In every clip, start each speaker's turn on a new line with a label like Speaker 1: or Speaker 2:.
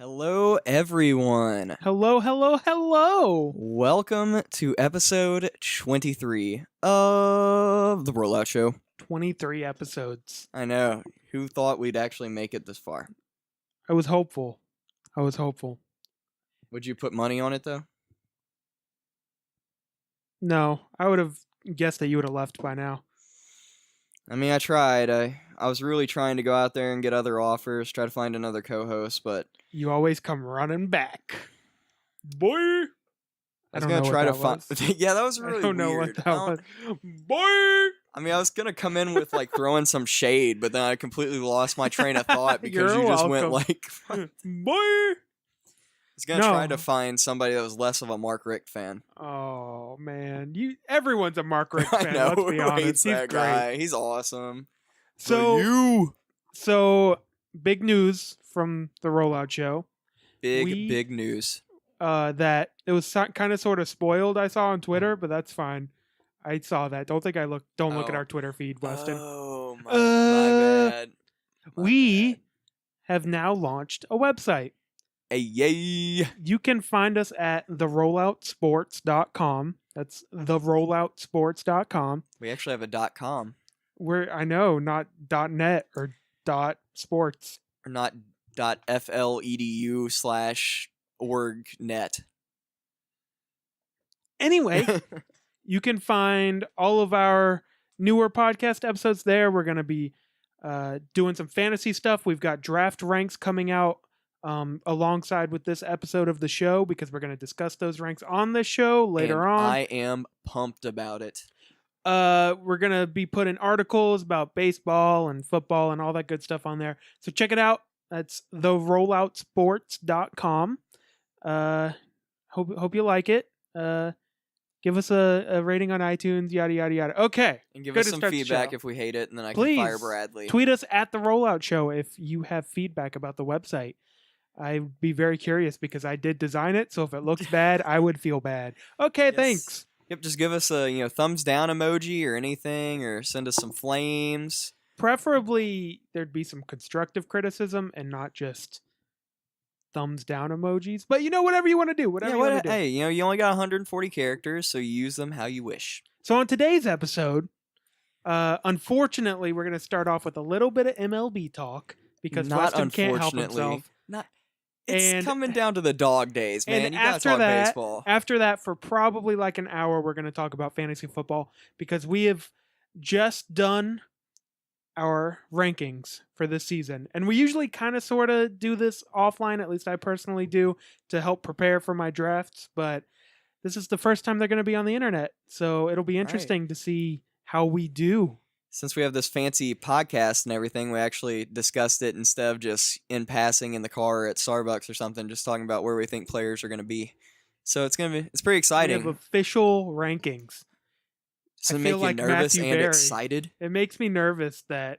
Speaker 1: Hello, everyone.
Speaker 2: Hello, hello, hello.
Speaker 1: Welcome to episode 23 of the Rollout Show.
Speaker 2: 23 episodes.
Speaker 1: I know. Who thought we'd actually make it this far?
Speaker 2: I was hopeful.
Speaker 1: Would you put money on it, though?
Speaker 2: No, I would have guessed that you would have left by now.
Speaker 1: I mean, I tried. I was really trying to go out there and get other offers, try to find another co-host, but
Speaker 2: You always come running back. Boy!
Speaker 1: I was going to try to find... Yeah, that was really weird.
Speaker 2: I don't know what that was. Boy!
Speaker 1: I mean, I was going to come in with, throwing some shade, but then I completely lost my train of thought because
Speaker 2: You're
Speaker 1: you just
Speaker 2: welcome.
Speaker 1: went
Speaker 2: Boy!
Speaker 1: I was going to try to find somebody that was less of a Mark Richt fan.
Speaker 2: Oh, man. Everyone's a Mark Richt
Speaker 1: I
Speaker 2: fan,
Speaker 1: know.
Speaker 2: let's be
Speaker 1: Who
Speaker 2: honest.
Speaker 1: hates
Speaker 2: He's
Speaker 1: that
Speaker 2: great.
Speaker 1: guy? He's awesome.
Speaker 2: So big news from the Rollout Show.
Speaker 1: Big news.
Speaker 2: That it was kind of sort of spoiled. I saw on Twitter, but that's fine. I saw that. Don't look at our Twitter feed, Weston.
Speaker 1: Oh, my bad.
Speaker 2: We have now launched a website.
Speaker 1: Hey, yay.
Speaker 2: You can find us at therolloutsports.com. That's therolloutsports.com.
Speaker 1: We actually have a .com.
Speaker 2: I know, not .net or .sports.
Speaker 1: Or not .fledu/org.net.
Speaker 2: Anyway, you can find all of our newer podcast episodes there. We're going to be doing some fantasy stuff. We've got draft ranks coming out alongside with this episode of the show because we're going to discuss those ranks on the show later on.
Speaker 1: I am pumped about it.
Speaker 2: We're going to be putting articles about baseball and football and all that good stuff on there. So check it out. That's therolloutsports.com. Hope you like it. Give us a rating on iTunes, yada, yada, yada. Okay.
Speaker 1: And give us some feedback if we hate it, and then I can fire Bradley.
Speaker 2: Tweet us at The Rollout Show if you have feedback about the website. I'd be very curious because I did design it, so if it looks bad, I would feel bad. Okay,
Speaker 1: Yes.
Speaker 2: thanks.
Speaker 1: Yep, just give us a thumbs down emoji or anything, or send us some flames.
Speaker 2: Preferably, there'd be some constructive criticism and not just thumbs down emojis. But whatever you want to do,
Speaker 1: Hey, you only got 140 characters, so you use them how you wish.
Speaker 2: So on today's episode, unfortunately, we're going to start off with a little bit of MLB talk because Weston can't help himself.
Speaker 1: It's coming down to the dog days, man.
Speaker 2: And
Speaker 1: you gotta talk baseball.
Speaker 2: After that, for probably like an hour, we're going to talk about fantasy football because we have just done our rankings for this season. And we usually kind of sort of do this offline, at least I personally do, to help prepare for my drafts. But this is the first time they're going to be on the internet. So it'll be interesting to see how we do.
Speaker 1: Since we have this fancy podcast and everything, we actually discussed it instead of just in passing in the car or at Starbucks or something, just talking about where we think players are going to be. So it's pretty exciting.
Speaker 2: We have official rankings.
Speaker 1: Does it make you nervous and excited?
Speaker 2: It makes me nervous that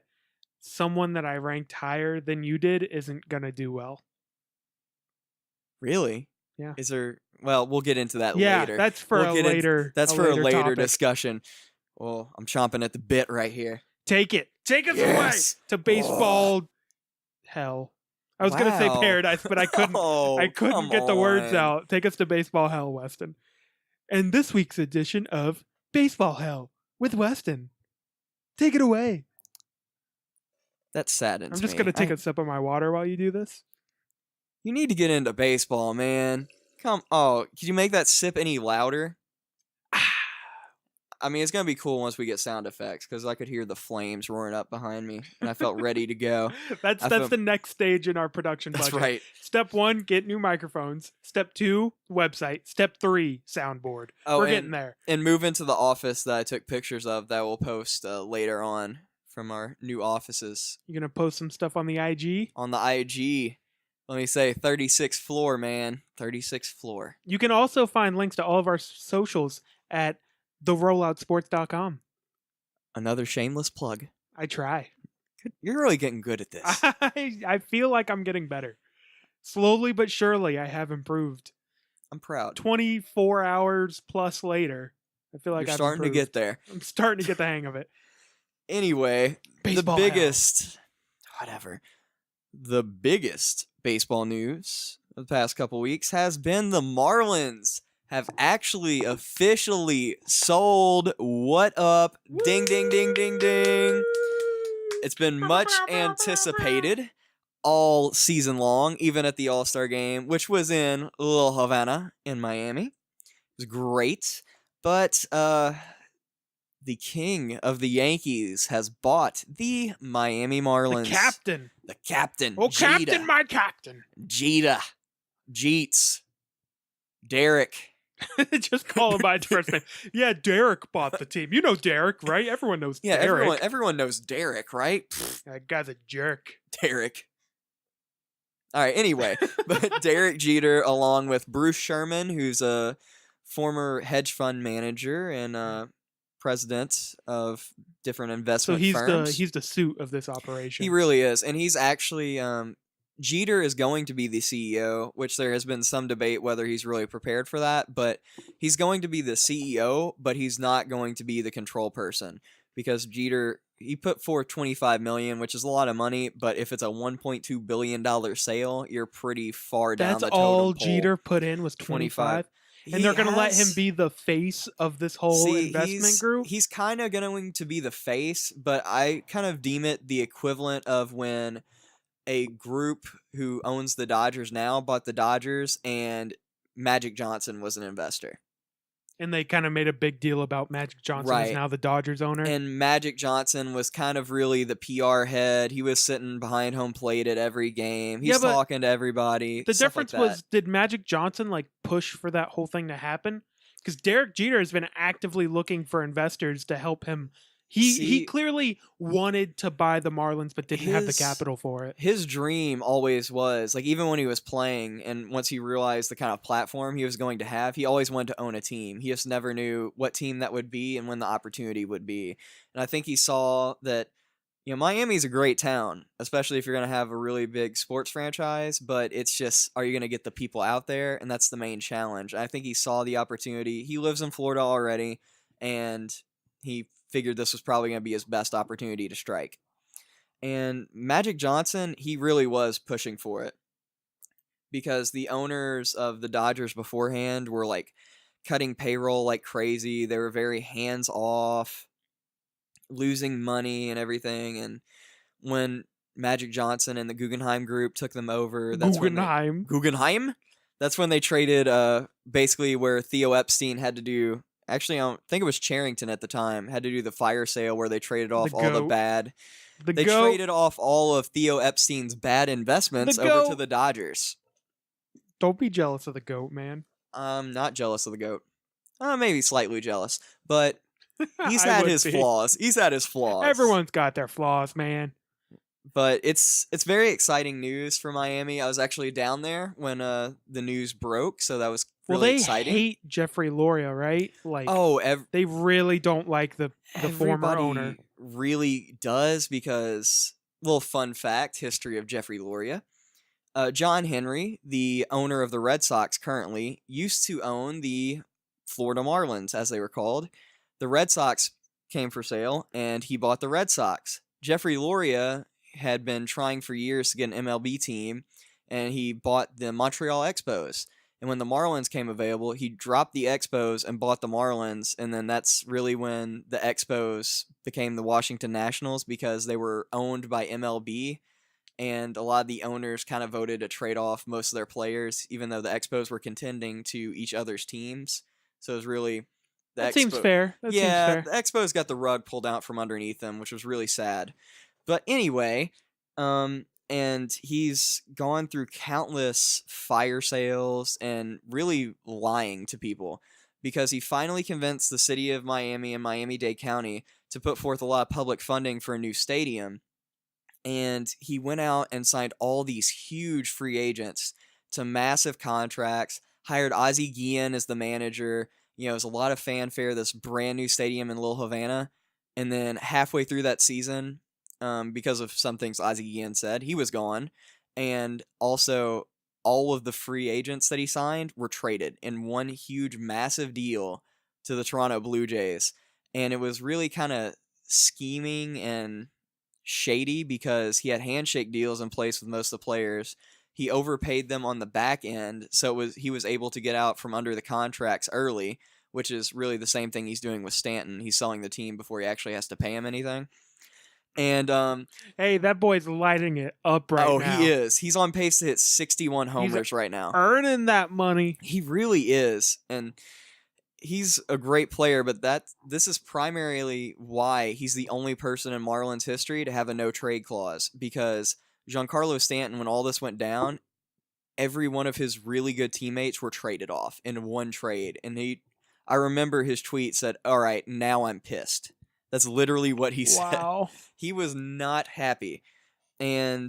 Speaker 2: someone that I ranked higher than you did isn't going to do well.
Speaker 1: Really?
Speaker 2: Yeah.
Speaker 1: Is there... Well, we'll get into that later.
Speaker 2: Yeah, that's for a later
Speaker 1: later discussion. Well, I'm chomping at the bit right here.
Speaker 2: Take us away to baseball hell. I was going to say paradise, but I couldn't. I couldn't get the words out. Take us to baseball hell, Weston. And this week's edition of Baseball Hell with Weston. Take it away.
Speaker 1: That saddens me.
Speaker 2: I'm just going to take a sip of my water while you do this.
Speaker 1: You need to get into baseball, man. Could you make that sip any louder? I mean, it's going to be cool once we get sound effects because I could hear the flames roaring up behind me and I felt ready to go.
Speaker 2: That's the next stage in our production budget.
Speaker 1: That's right.
Speaker 2: Step 1, get new microphones. Step 2, website. Step 3, soundboard. We're getting there.
Speaker 1: And move into the office that I took pictures of that we'll post later on from our new offices.
Speaker 2: You going to post some stuff on the IG?
Speaker 1: On the IG. Let me say 36th floor, man. 36th floor.
Speaker 2: You can also find links to all of our socials at therolloutsports.com.
Speaker 1: Another shameless plug.
Speaker 2: I try.
Speaker 1: You're really getting good at this.
Speaker 2: I feel like I'm getting better. Slowly but surely, I have improved.
Speaker 1: I'm proud.
Speaker 2: 24 hours plus later, I feel like
Speaker 1: You're starting to get there.
Speaker 2: I'm starting to get the hang of it.
Speaker 1: Anyway,
Speaker 2: Baseball
Speaker 1: the biggest baseball news of the past couple weeks has been the Marlins have actually officially sold. What up? Ding, ding, ding, ding, ding. It's been much anticipated all season long, even at the All-Star game, which was in Little Havana in Miami. It was great. But the king of the Yankees has bought the Miami Marlins.
Speaker 2: The captain.
Speaker 1: The captain.
Speaker 2: Oh,
Speaker 1: Jeter.
Speaker 2: captain, my captain.
Speaker 1: Jeets. Derek.
Speaker 2: Just call him by his first name. Yeah, Derek bought the team. You know Derek, right? Everyone knows Derek.
Speaker 1: Everyone knows Derek, right?
Speaker 2: That guy's a jerk.
Speaker 1: Derek. All right, anyway. But Derek Jeter, along with Bruce Sherman, who's a former hedge fund manager and president of different investment firms.
Speaker 2: So he's the suit of this operation.
Speaker 1: He really is. And he's actually... Jeter is going to be the CEO, which there has been some debate whether he's really prepared for that, but he's going to be the CEO, but he's not going to be the control person because Jeter, he put forth $25 million, which is a lot of money, but if it's a $1.2 billion sale, you're pretty far down the totem pole.
Speaker 2: That's all Jeter put in was 25. And they're going to let him be the face of this whole investment group?
Speaker 1: He's kind of going to be the face, but I kind of deem it the equivalent of when a group who owns the Dodgers now bought the Dodgers and Magic Johnson was an investor.
Speaker 2: And they kind of made a big deal about Magic Johnson is now the Dodgers owner.
Speaker 1: And Magic Johnson was kind of really the PR head. He was sitting behind home plate at every game. He's talking to everybody.
Speaker 2: The difference was, did Magic Johnson push for that whole thing to happen? Because Derek Jeter has been actively looking for investors to help him. He clearly wanted to buy the Marlins, but didn't have the capital for it.
Speaker 1: His dream always was, even when he was playing, and once he realized the kind of platform he was going to have, he always wanted to own a team. He just never knew what team that would be and when the opportunity would be. And I think he saw that, Miami's a great town, especially if you're going to have a really big sports franchise, but it's just, are you going to get the people out there? And that's the main challenge. I think he saw the opportunity. He lives in Florida already, and he figured this was probably going to be his best opportunity to strike. And Magic Johnson, he really was pushing for it because the owners of the Dodgers beforehand were cutting payroll like crazy. They were very hands off, losing money and everything. And when Magic Johnson and the Guggenheim Group took them over, Guggenheim? That's when they traded basically where Theo Epstein had to do. Actually, I think it was Charrington at the time, had to do the fire sale where they traded off They traded off all of Theo Epstein's bad investments over to the Dodgers.
Speaker 2: Don't be jealous of the GOAT, man.
Speaker 1: I'm not jealous of the GOAT. Maybe slightly jealous, but he's had his flaws. He's had his flaws.
Speaker 2: Everyone's got their flaws, man.
Speaker 1: But it's very exciting news for Miami. I was actually down there when the news broke, so that was really exciting.
Speaker 2: They hate Jeffrey Loria, right? They really don't like the former owner.
Speaker 1: Really does because, little fun fact, history of Jeffrey Loria. John Henry, the owner of the Red Sox currently, used to own the Florida Marlins, as they were called. The Red Sox came for sale, and he bought the Red Sox. Jeffrey Loria had been trying for years to get an MLB team, and he bought the Montreal Expos. And when the Marlins came available, he dropped the Expos and bought the Marlins, and then that's really when the Expos became the Washington Nationals because they were owned by MLB, and a lot of the owners kind of voted to trade off most of their players, even though the Expos were contending to each other's teams. So it was really...
Speaker 2: That seems fair.
Speaker 1: The Expos got the rug pulled out from underneath them, which was really sad. But anyway, and he's gone through countless fire sales and really lying to people because he finally convinced the city of Miami and Miami-Dade County to put forth a lot of public funding for a new stadium. And he went out and signed all these huge free agents to massive contracts, hired Ozzie Guillen as the manager. It was a lot of fanfare, this brand new stadium in Little Havana. And then halfway through that season, because of some things Ozzie Guillen said, he was gone. And also, all of the free agents that he signed were traded in one huge, massive deal to the Toronto Blue Jays. And it was really kind of scheming and shady because he had handshake deals in place with most of the players. he overpaid them on the back end, so he was able to get out from under the contracts early, which is really the same thing he's doing with Stanton. He's selling the team before he actually has to pay him anything. And
Speaker 2: hey, that boy's lighting it up right now.
Speaker 1: he is. He's on pace to hit 61 homers right now.
Speaker 2: Earning that money.
Speaker 1: He really is. And he's a great player, but this is primarily why he's the only person in Marlins history to have a no trade clause, because Giancarlo Stanton, when all this went down, every one of his really good teammates were traded off in one trade. And I remember his tweet said, "All right, now I'm pissed." That's literally what he said. He was not happy. And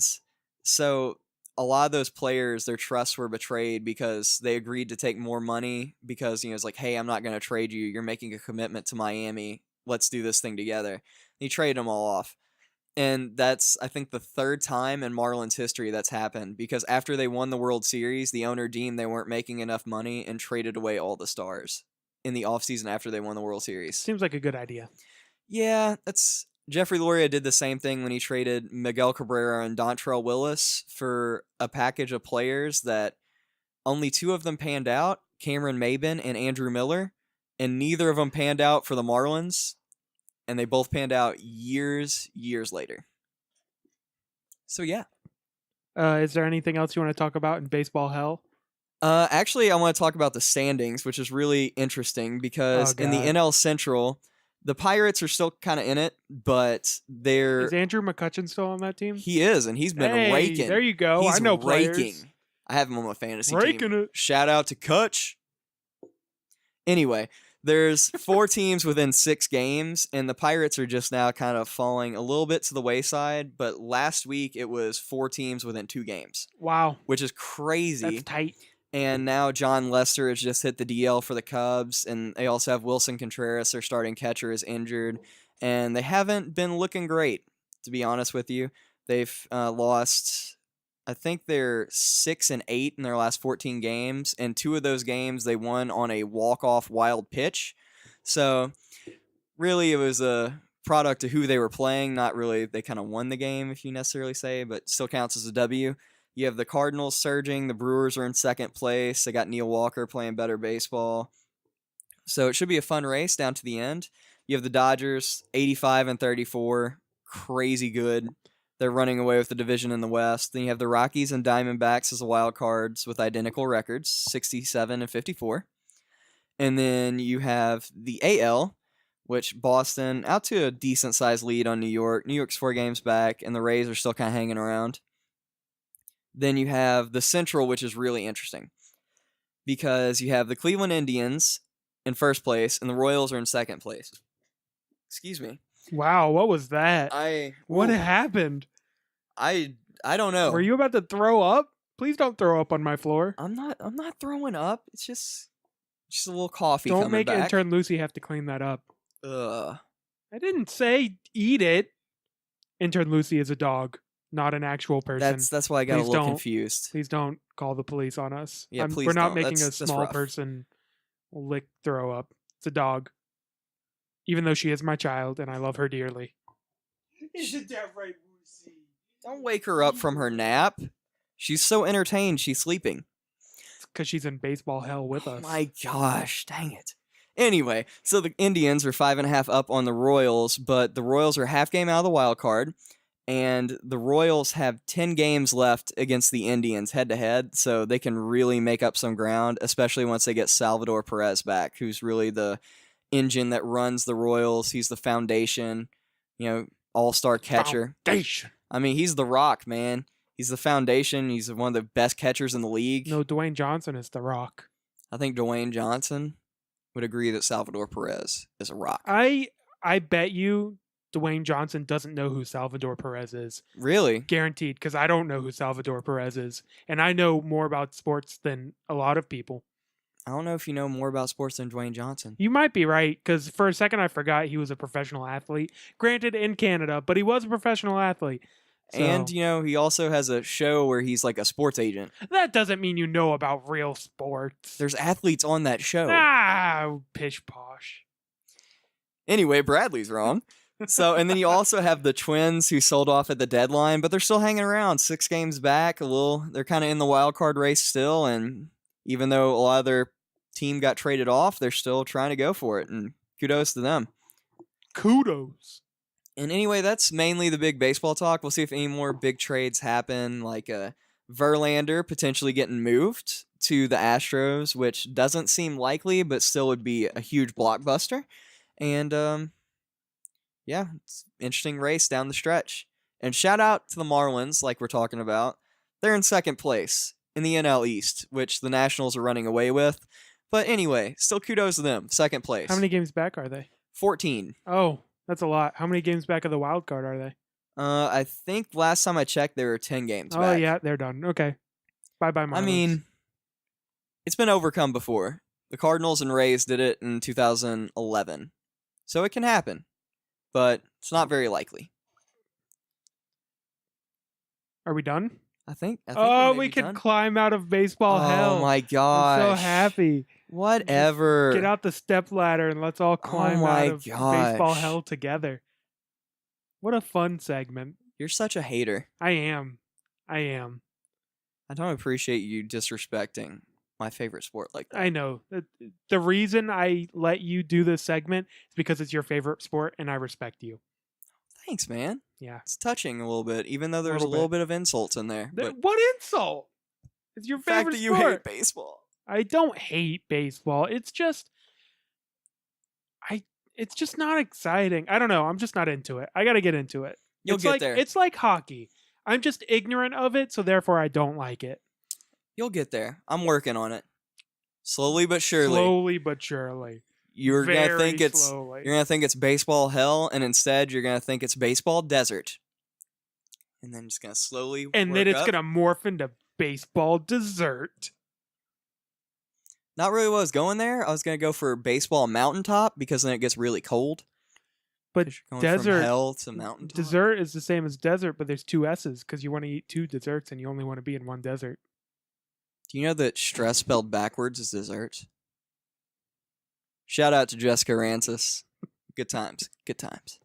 Speaker 1: so a lot of those players, their trusts were betrayed because they agreed to take more money because, it's like, hey, I'm not going to trade you. You're making a commitment to Miami. Let's do this thing together. And he traded them all off. And that's, I think, the third time in Marlins history that's happened, because after they won the World Series, the owner deemed they weren't making enough money and traded away all the stars in the offseason after they won the World Series.
Speaker 2: Seems like a good idea.
Speaker 1: Yeah, Jeffrey Loria did the same thing when he traded Miguel Cabrera and Dontrell Willis for a package of players that only two of them panned out, Cameron Maybin and Andrew Miller, and neither of them panned out for the Marlins. And they both panned out years later. So, yeah.
Speaker 2: Is there anything else you want to talk about in baseball hell?
Speaker 1: Actually, I want to talk about the standings, which is really interesting because in the NL Central, the Pirates are still kind of in it, but they're...
Speaker 2: Is Andrew McCutchen still on that team?
Speaker 1: He is, and he's been raking.
Speaker 2: There you go.
Speaker 1: He's
Speaker 2: I know
Speaker 1: raking.
Speaker 2: players.
Speaker 1: I have him on my fantasy
Speaker 2: raking
Speaker 1: team.
Speaker 2: It.
Speaker 1: Shout out to Kutch. Anyway... There's 4 teams within 6 games, and the Pirates are just now kind of falling a little bit to the wayside, but last week it was 4 teams within 2 games.
Speaker 2: Wow.
Speaker 1: Which is crazy.
Speaker 2: That's tight.
Speaker 1: And now John Lester has just hit the DL for the Cubs, and they also have Wilson Contreras, their starting catcher, is injured, and they haven't been looking great, to be honest with you. They've lost... I think they're 6-8 in their last 14 games, and 2 of those games they won on a walk-off wild pitch. So, really, it was a product of who they were playing, not really they kind of won the game, if you necessarily say, but still counts as a W. You have the Cardinals surging, the Brewers are in second place, they got Neil Walker playing better baseball. So, it should be a fun race down to the end. You have the Dodgers, 85-34, crazy good. They're running away with the division in the West. Then you have the Rockies and Diamondbacks as the wild cards with identical records, 67-54. And then you have the AL, which Boston out to a decent-sized lead on New York. New York's 4 games back, and the Rays are still kind of hanging around. Then you have the Central, which is really interesting because you have the Cleveland Indians in first place, and the Royals are in second place. Excuse me.
Speaker 2: Wow, what was that? What happened?
Speaker 1: I don't know.
Speaker 2: Were you about to throw up? Please don't throw up on my floor.
Speaker 1: I'm not throwing up. It's just a little coffee
Speaker 2: don't
Speaker 1: coming back.
Speaker 2: Don't make intern Lucy have to clean that up. I didn't say eat it. Intern Lucy is a dog, not an actual person.
Speaker 1: That's why I got a little confused.
Speaker 2: Please don't call the police on us.
Speaker 1: Yeah, please
Speaker 2: We're not
Speaker 1: don't.
Speaker 2: making a small person lick throw up. It's a dog. Even though she is my child and I love her dearly.
Speaker 3: Isn't that right, Lucy?
Speaker 1: Don't wake her up from her nap. She's so entertained, she's sleeping.
Speaker 2: It's because she's in baseball hell with us.
Speaker 1: My gosh, dang it. Anyway, so the Indians are 5.5 up on the Royals, but the Royals are half game out of the wild card, and the Royals have 10 games left against the Indians head-to-head, so they can really make up some ground, especially once they get Salvador Perez back, who's really the engine that runs the Royals. He's the foundation, all-star catcher.
Speaker 2: Foundation.
Speaker 1: I mean, he's the Rock, man. He's the foundation. He's one of the best catchers in the league.
Speaker 2: No, Dwayne Johnson is the Rock.
Speaker 1: I think Dwayne Johnson would agree that Salvador Perez is a Rock.
Speaker 2: I bet you Dwayne Johnson doesn't know who Salvador Perez is.
Speaker 1: Really?
Speaker 2: Guaranteed, because I don't know who Salvador Perez is. And I know more about sports than a lot of people.
Speaker 1: I don't know if you know more about sports than Dwayne Johnson.
Speaker 2: You might be right, because for a second I forgot he was a professional athlete. Granted, in Canada, but he was a professional athlete. So,
Speaker 1: and, he also has a show where he's like a sports agent.
Speaker 2: That doesn't mean you know about real sports.
Speaker 1: There's athletes on that show.
Speaker 2: Ah, pish posh.
Speaker 1: Anyway, Bradley's wrong. So, and then you also have the Twins who sold off at the deadline, but they're still hanging around 6 games back. They're kind of in the wild card race still. And even though a lot of their team got traded off, they're still trying to go for it. And kudos to them.
Speaker 2: Kudos.
Speaker 1: And anyway, that's mainly the big baseball talk. We'll see if any more big trades happen, like Verlander potentially getting moved to the Astros, which doesn't seem likely, but still would be a huge blockbuster. And yeah, it's an interesting race down the stretch. And shout out to the Marlins, like we're talking about. They're in second place in the NL East, which the Nationals are running away with. But anyway, still kudos to them. Second place.
Speaker 2: How many games back are they?
Speaker 1: 14.
Speaker 2: Oh, that's a lot. How many games back of the wild card are they?
Speaker 1: I think last time I checked, there were 10 games
Speaker 2: Oh,
Speaker 1: back.
Speaker 2: yeah, they're done. Okay. Bye-bye, Marlins.
Speaker 1: I mean, it's been overcome before. The Cardinals and Rays did it in 2011. So it can happen. But it's not very likely.
Speaker 2: Are we done?
Speaker 1: I think
Speaker 2: Oh,
Speaker 1: may
Speaker 2: we
Speaker 1: be
Speaker 2: can
Speaker 1: done.
Speaker 2: climb out of baseball hell.
Speaker 1: Oh my gosh.
Speaker 2: I'm so happy.
Speaker 1: Whatever.
Speaker 2: Get out the step ladder and let's all climb
Speaker 1: my
Speaker 2: out of baseball
Speaker 1: gosh.
Speaker 2: hell together. What a fun segment.
Speaker 1: You're such a hater.
Speaker 2: I am.
Speaker 1: I don't appreciate you disrespecting my favorite sport like that.
Speaker 2: I know. The reason I let you do this segment is because it's your favorite sport and I respect you.
Speaker 1: Thanks, man.
Speaker 2: Yeah.
Speaker 1: It's touching a little bit, even though there's a
Speaker 2: Little
Speaker 1: little
Speaker 2: bit.
Speaker 1: bit of insults in there. But
Speaker 2: What insult? It's your
Speaker 1: the fact
Speaker 2: favorite
Speaker 1: that you
Speaker 2: sport.
Speaker 1: hate baseball.
Speaker 2: I don't hate baseball. It's just it's just not exciting. I don't know. I'm just not into it. I got to get into it.
Speaker 1: You'll
Speaker 2: It's
Speaker 1: get
Speaker 2: like,
Speaker 1: there.
Speaker 2: It's like hockey. I'm just ignorant of it, so therefore I don't like it.
Speaker 1: You'll get there. I'm working on it. Slowly but surely.
Speaker 2: Slowly but surely.
Speaker 1: You're gonna
Speaker 2: Very
Speaker 1: think
Speaker 2: slowly.
Speaker 1: you're gonna think it's baseball hell, and instead you're gonna think it's baseball desert. And then just gonna slowly
Speaker 2: And
Speaker 1: work
Speaker 2: then it's
Speaker 1: up.
Speaker 2: going to morph into baseball dessert.
Speaker 1: Not really what I was going there. I was gonna go for baseball mountaintop because then it gets really cold.
Speaker 2: But
Speaker 1: 'Cause you're going
Speaker 2: desert
Speaker 1: from hell to mountaintop.
Speaker 2: dessert is the same as desert, but there's two S's because you want to eat two desserts and you only want to be in one desert.
Speaker 1: Do you know that stress spelled backwards is dessert? Shout out to Jessica Rancis. Good times. Good times.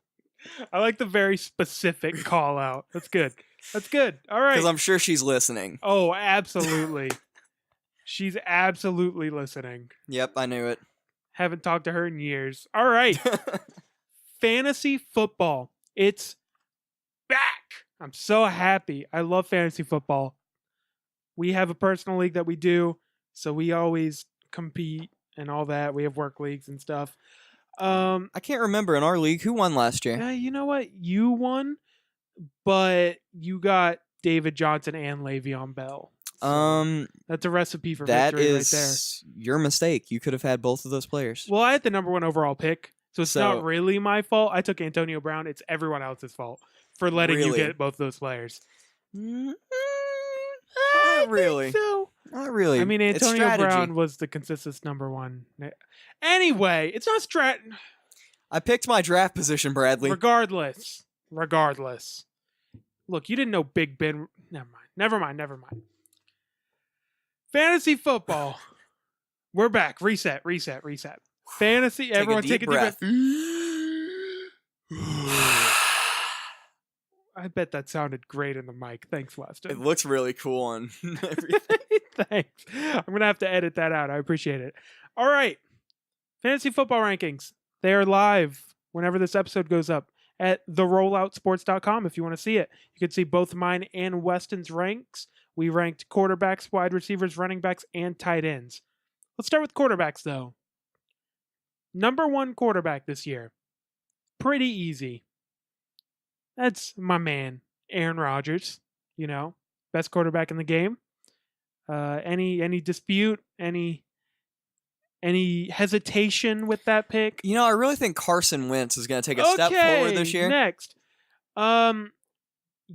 Speaker 2: I like the very specific call out. That's good. That's good. All right.
Speaker 1: Because I'm sure she's listening.
Speaker 2: Oh, absolutely. She's absolutely listening.
Speaker 1: Yep, I knew it.
Speaker 2: Haven't talked to her in years. All right. Fantasy football. It's back. I'm so happy. I love fantasy football. We have a personal league that we do, so we always compete and all that. We have work leagues and stuff.
Speaker 1: I can't remember in our league who won last year.
Speaker 2: Yeah, you know what? You won, but you got David Johnson and Le'Veon Bell. So that's a recipe for
Speaker 1: That
Speaker 2: victory right there.
Speaker 1: is your mistake. You could have had both of those players.
Speaker 2: Well, I had the number one overall pick, so it's
Speaker 1: So-
Speaker 2: not really my fault. I took Antonio Brown. It's everyone else's fault for letting you
Speaker 1: Really?
Speaker 2: get both those players.
Speaker 1: Not
Speaker 2: I
Speaker 1: really.
Speaker 2: think so.
Speaker 1: Not really.
Speaker 2: I mean,
Speaker 1: It's
Speaker 2: Antonio
Speaker 1: strategy.
Speaker 2: Brown was the consensus number one. Anyway, it's not
Speaker 1: I picked my draft position, Bradley.
Speaker 2: Regardless. Look, you didn't know Big Ben. Never mind. Fantasy football. We're back. Reset. Fantasy. Everyone take a deep breath. I bet that sounded great in the mic. Thanks, Weston.
Speaker 1: It looks really cool on everything.
Speaker 2: Thanks. I'm going to have to edit that out. I appreciate it. All right. Fantasy football rankings. They are live whenever this episode goes up at therolloutsports.com if you want to see it. You can see both mine and Weston's ranks. We ranked quarterbacks, wide receivers, running backs, and tight ends. Let's start with quarterbacks, though. Number one quarterback this year. Pretty easy. That's my man, Aaron Rodgers. You know, best quarterback in the game. Any dispute? Any hesitation with that pick?
Speaker 1: You know, I really think Carson Wentz is going to take a step forward this year.
Speaker 2: Next.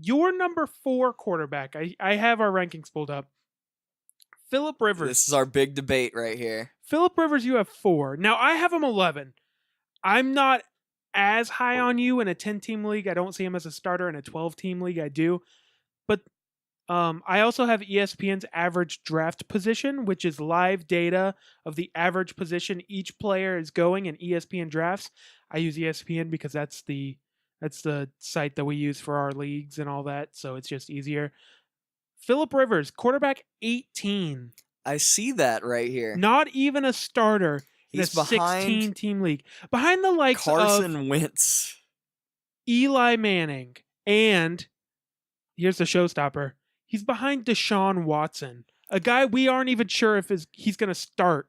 Speaker 2: Your number 4 quarterback. I have our rankings pulled up. Phillip Rivers.
Speaker 1: This is our big debate right here.
Speaker 2: Phillip Rivers, you have 4. Now, I have him 11. I'm not as high on you in a 10-team league. I don't see him as a starter in a 12-team league. I do. But I also have ESPN's average draft position, which is live data of the average position each player is going in ESPN drafts. I use ESPN because that's the That's the site that we use for our leagues and all that, so it's just easier. Phillip Rivers, quarterback 18.
Speaker 1: I see that right here.
Speaker 2: Not even a starter in a
Speaker 1: He's behind
Speaker 2: 16-team league. Behind the likes of
Speaker 1: Carson Wentz.
Speaker 2: Eli Manning. And here's the showstopper. He's behind Deshaun Watson, a guy we aren't even sure if he's going to start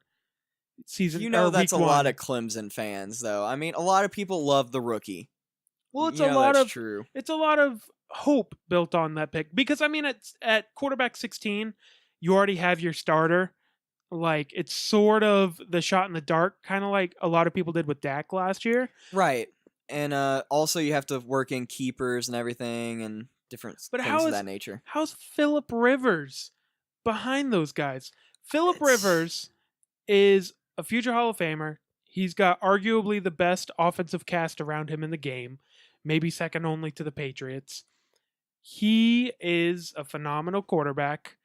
Speaker 2: season.
Speaker 1: You know
Speaker 2: or
Speaker 1: that's a
Speaker 2: week
Speaker 1: lot
Speaker 2: 1.
Speaker 1: of Clemson fans, though. I mean, a lot of people love the rookie.
Speaker 2: Well, it's
Speaker 1: You
Speaker 2: a
Speaker 1: know
Speaker 2: lot
Speaker 1: that's
Speaker 2: of
Speaker 1: true.
Speaker 2: it's a lot of hope built on that pick because I mean, at quarterback 16, you already have your starter. Like it's sort of the shot in the dark, kind of like a lot of people did with Dak last year.
Speaker 1: Right. And also you have to work in keepers and everything and different
Speaker 2: But
Speaker 1: things of that nature.
Speaker 2: how's Phillip Rivers behind those guys? Phillip
Speaker 1: It's-
Speaker 2: Rivers is a future Hall of Famer. He's got arguably the best offensive cast around him in the game, maybe second only to the Patriots. He is a phenomenal quarterback,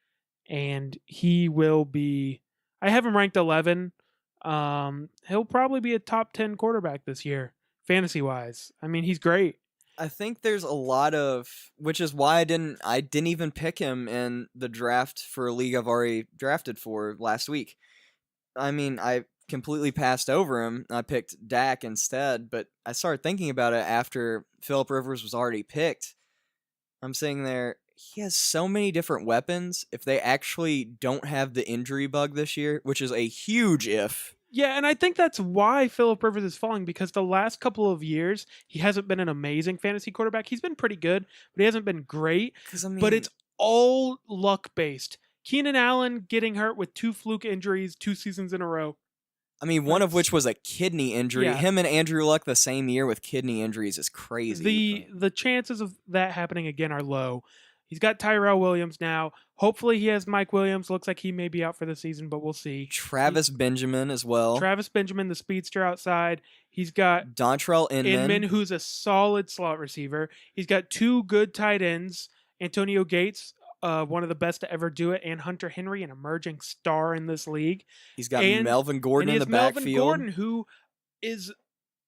Speaker 2: and he will be. I have him ranked 11. He'll probably be a top 10 quarterback this year, fantasy wise. I mean, he's great.
Speaker 1: I think there's a lot of, which is why I didn't even pick him in the draft for a league I've already drafted for last week. I mean, I completely passed over him. I picked Dak instead, but I started thinking about it after Phillip Rivers was already picked. I'm sitting there, he has so many different weapons. If they actually don't have the injury bug this year, which is a huge if.
Speaker 2: Yeah, and I think that's why Phillip Rivers is falling because the last couple of years he hasn't been an amazing fantasy quarterback. He's been pretty good, but he hasn't been great.
Speaker 1: 'Cause, I mean,
Speaker 2: But it's all luck based. Keenan Allen getting hurt with 2 fluke injuries 2 seasons in a row.
Speaker 1: one of which was a kidney injury.
Speaker 2: Yeah.
Speaker 1: Him and Andrew Luck the same year with kidney injuries is crazy.
Speaker 2: The chances of that happening again are low. He's got Tyrell Williams now. Hopefully he has Mike Williams. Looks like he may be out for the season, but we'll see.
Speaker 1: Travis Benjamin as well.
Speaker 2: Travis Benjamin, the speedster outside. He's got
Speaker 1: Dontrell Inman.
Speaker 2: who's a solid slot receiver. He's got 2 good tight ends. Antonio Gates, one of the best to ever do it, and Hunter Henry, an emerging star in this league.
Speaker 1: He's got
Speaker 2: And-
Speaker 1: Melvin Gordon
Speaker 2: and he
Speaker 1: in the
Speaker 2: has Melvin
Speaker 1: backfield.
Speaker 2: Gordon, who is,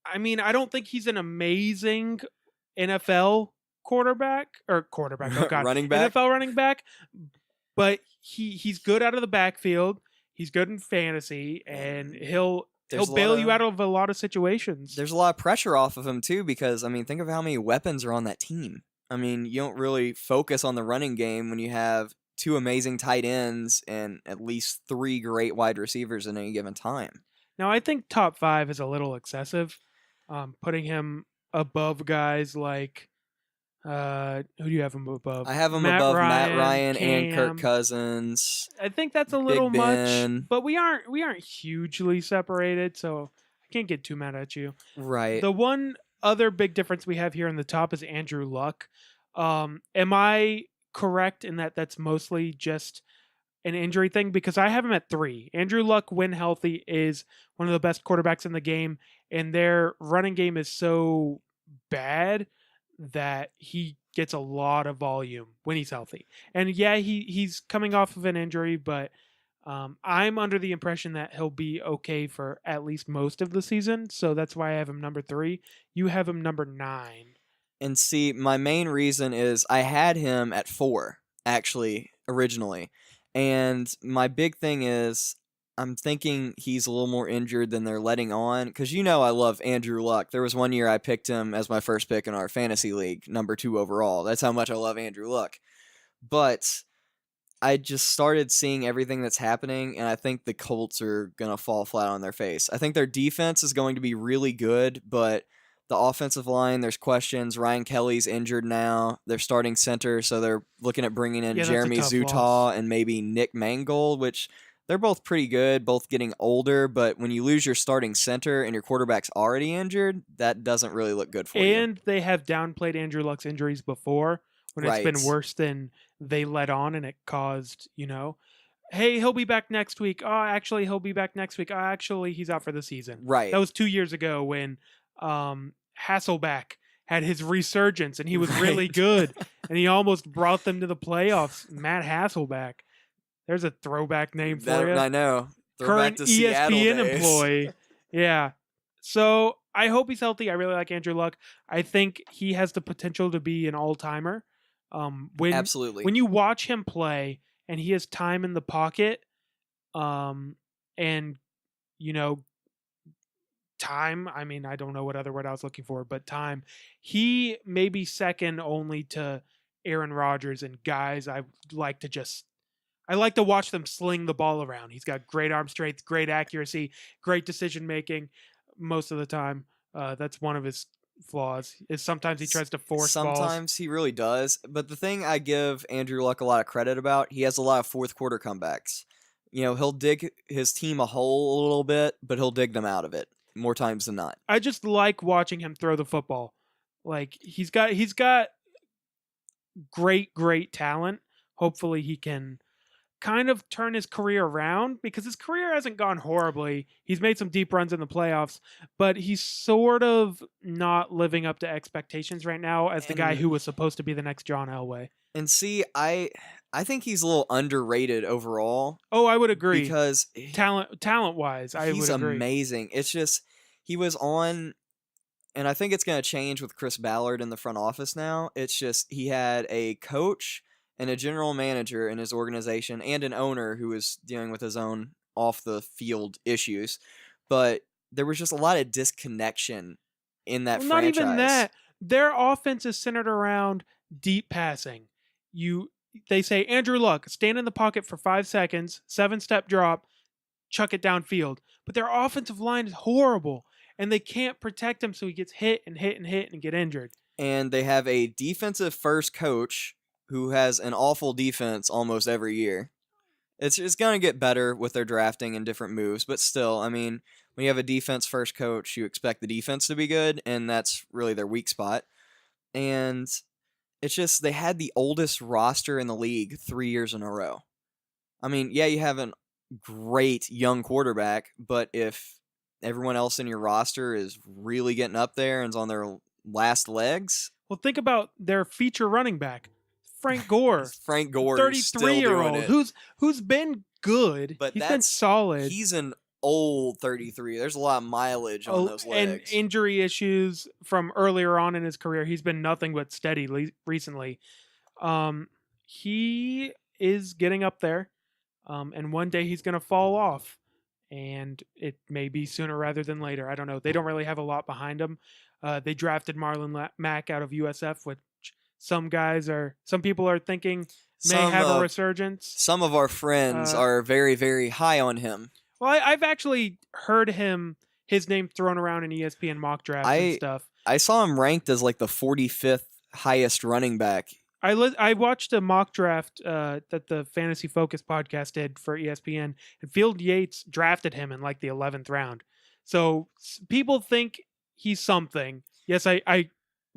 Speaker 2: I mean, I don't think he's an amazing NFL quarterback. Oh God,
Speaker 1: Running back.
Speaker 2: NFL running back, but he's good out of the backfield. He's good in fantasy, and he'll
Speaker 1: There's a
Speaker 2: bail
Speaker 1: lot
Speaker 2: you
Speaker 1: of-
Speaker 2: out of a lot of situations.
Speaker 1: There's a lot of pressure off of him too because I mean, think of how many weapons are on that team. I mean, you don't really focus on the running game when you have 2 amazing tight ends and at least 3 great wide receivers at any given time.
Speaker 2: Now, I think top 5 is a little excessive, putting him above guys like who do you have him above?
Speaker 1: I have him
Speaker 2: Matt
Speaker 1: above
Speaker 2: Ryan,
Speaker 1: Matt Ryan and
Speaker 2: Cam.
Speaker 1: Kirk Cousins.
Speaker 2: I think that's a
Speaker 1: Big
Speaker 2: little
Speaker 1: Ben.
Speaker 2: much, but we aren't hugely separated, so I can't get too mad at you.
Speaker 1: Right.
Speaker 2: The one other big difference we have here in the top is Andrew Luck. Am I correct in that that's mostly just an injury thing? Because I have him at 3. Andrew Luck, when healthy, is one of the best quarterbacks in the game, and their running game is so bad that he gets a lot of volume when he's healthy. And yeah, he's coming off of an injury, but I'm under the impression that he'll be okay for at least most of the season. So that's why I have him number 3. You have him number 9.
Speaker 1: And see, my main reason is I had him at 4, actually, originally. And my big thing is I'm thinking he's a little more injured than they're letting on. Because you know I love Andrew Luck. There was one year I picked him as my first pick in our fantasy league, number 2 overall. That's how much I love Andrew Luck. But I just started seeing everything that's happening, and I think the Colts are going to fall flat on their face. I think their defense is going to be really good, but the offensive line, there's questions. Ryan Kelly's injured now. They're starting center, so they're looking at bringing in
Speaker 2: Yeah, that's a
Speaker 1: Jeremy
Speaker 2: tough
Speaker 1: Zutaw
Speaker 2: loss.
Speaker 1: and maybe Nick Mangold, which they're both pretty good, both getting older, but when you lose your starting center and your quarterback's already injured, that doesn't really look good for you.
Speaker 2: And they have downplayed Andrew Luck's injuries before when it's been
Speaker 1: Right.
Speaker 2: worse than they let on, and it caused, hey, he'll be back next week. Oh, actually, he'll be back next week. Oh, actually, he's out for the season.
Speaker 1: Right.
Speaker 2: That was 2 years ago when Hasselback had his resurgence, and he was really
Speaker 1: Right.
Speaker 2: good, and he almost brought them to the playoffs. Matt Hasselback. There's a throwback name for you.
Speaker 1: I know. Throwback
Speaker 2: Current
Speaker 1: to Seattle
Speaker 2: ESPN
Speaker 1: days.
Speaker 2: employee. Yeah. So I hope he's healthy. I really like Andrew Luck. I think he has the potential to be an all-timer. When
Speaker 1: Absolutely.
Speaker 2: you watch him play and he has time in the pocket, and you know, time. I mean, I don't know what other word I was looking for, but time. He may be second only to Aaron Rodgers and guys I like to watch them sling the ball around. He's got great arm strength, great accuracy, great decision making most of the time. That's one of his flaws. Is sometimes he tries to force balls.
Speaker 1: Sometimes he really does. But the thing I give Andrew Luck a lot of credit about, he has a lot of fourth quarter comebacks. He'll dig his team a hole a little bit, but he'll dig them out of it more times than not.
Speaker 2: I just like watching him throw the football. Like he's got great talent. Hopefully he can kind of turn his career around because his career hasn't gone horribly. He's made some deep runs in the playoffs, but he's sort of not living up to expectations right now as the guy who was supposed to be the next John Elway.
Speaker 1: And see, I think he's a little underrated overall.
Speaker 2: Oh, I would agree.
Speaker 1: Because
Speaker 2: talent wise, I would agree.
Speaker 1: He's amazing. It's just he was on, and I think it's going to change with Chris Ballard in the front office now. It's just he had a coach and a general manager in his organization and an owner who was dealing with his own off the field issues. But there was just a lot of disconnection in that franchise. Not
Speaker 2: even that. Their offense is centered around deep passing. They say, Andrew Luck, stand in the pocket for 5 seconds, 7-step drop, chuck it downfield. But their offensive line is horrible, and they can't protect him, so he gets hit and get injured.
Speaker 1: And they have a defensive first coach who has an awful defense almost every year. It's going to get better with their drafting and different moves, but still, I mean, when you have a defense first coach, you expect the defense to be good, and that's really their weak spot. And it's just they had the oldest roster in the league 3 years in a row. I mean, yeah, you have a great young quarterback, but if everyone else in your roster is really getting up there and is on their last legs.
Speaker 2: Well, think about their feature running back. Frank Gore.
Speaker 1: Frank Gore,
Speaker 2: 33-year-old who's been good.
Speaker 1: But
Speaker 2: he's been solid.
Speaker 1: He's an old 33. There's a lot of mileage on those legs.
Speaker 2: And injury issues from earlier on in his career. He's been nothing but steady recently. He is getting up there, and one day he's going to fall off. And it may be sooner rather than later. I don't know. They don't really have a lot behind him. They drafted Marlon Mack out of USF, which some people are thinking may have a resurgence.
Speaker 1: Some of our friends are very, very high on him.
Speaker 2: Well, I've actually heard his name thrown around in ESPN mock drafts and stuff.
Speaker 1: I saw him ranked as like the 45th highest running back.
Speaker 2: I watched a mock draft that the Fantasy Focus podcast did for ESPN, and Field Yates drafted him in like the 11th round. So people think he's something. Yes, I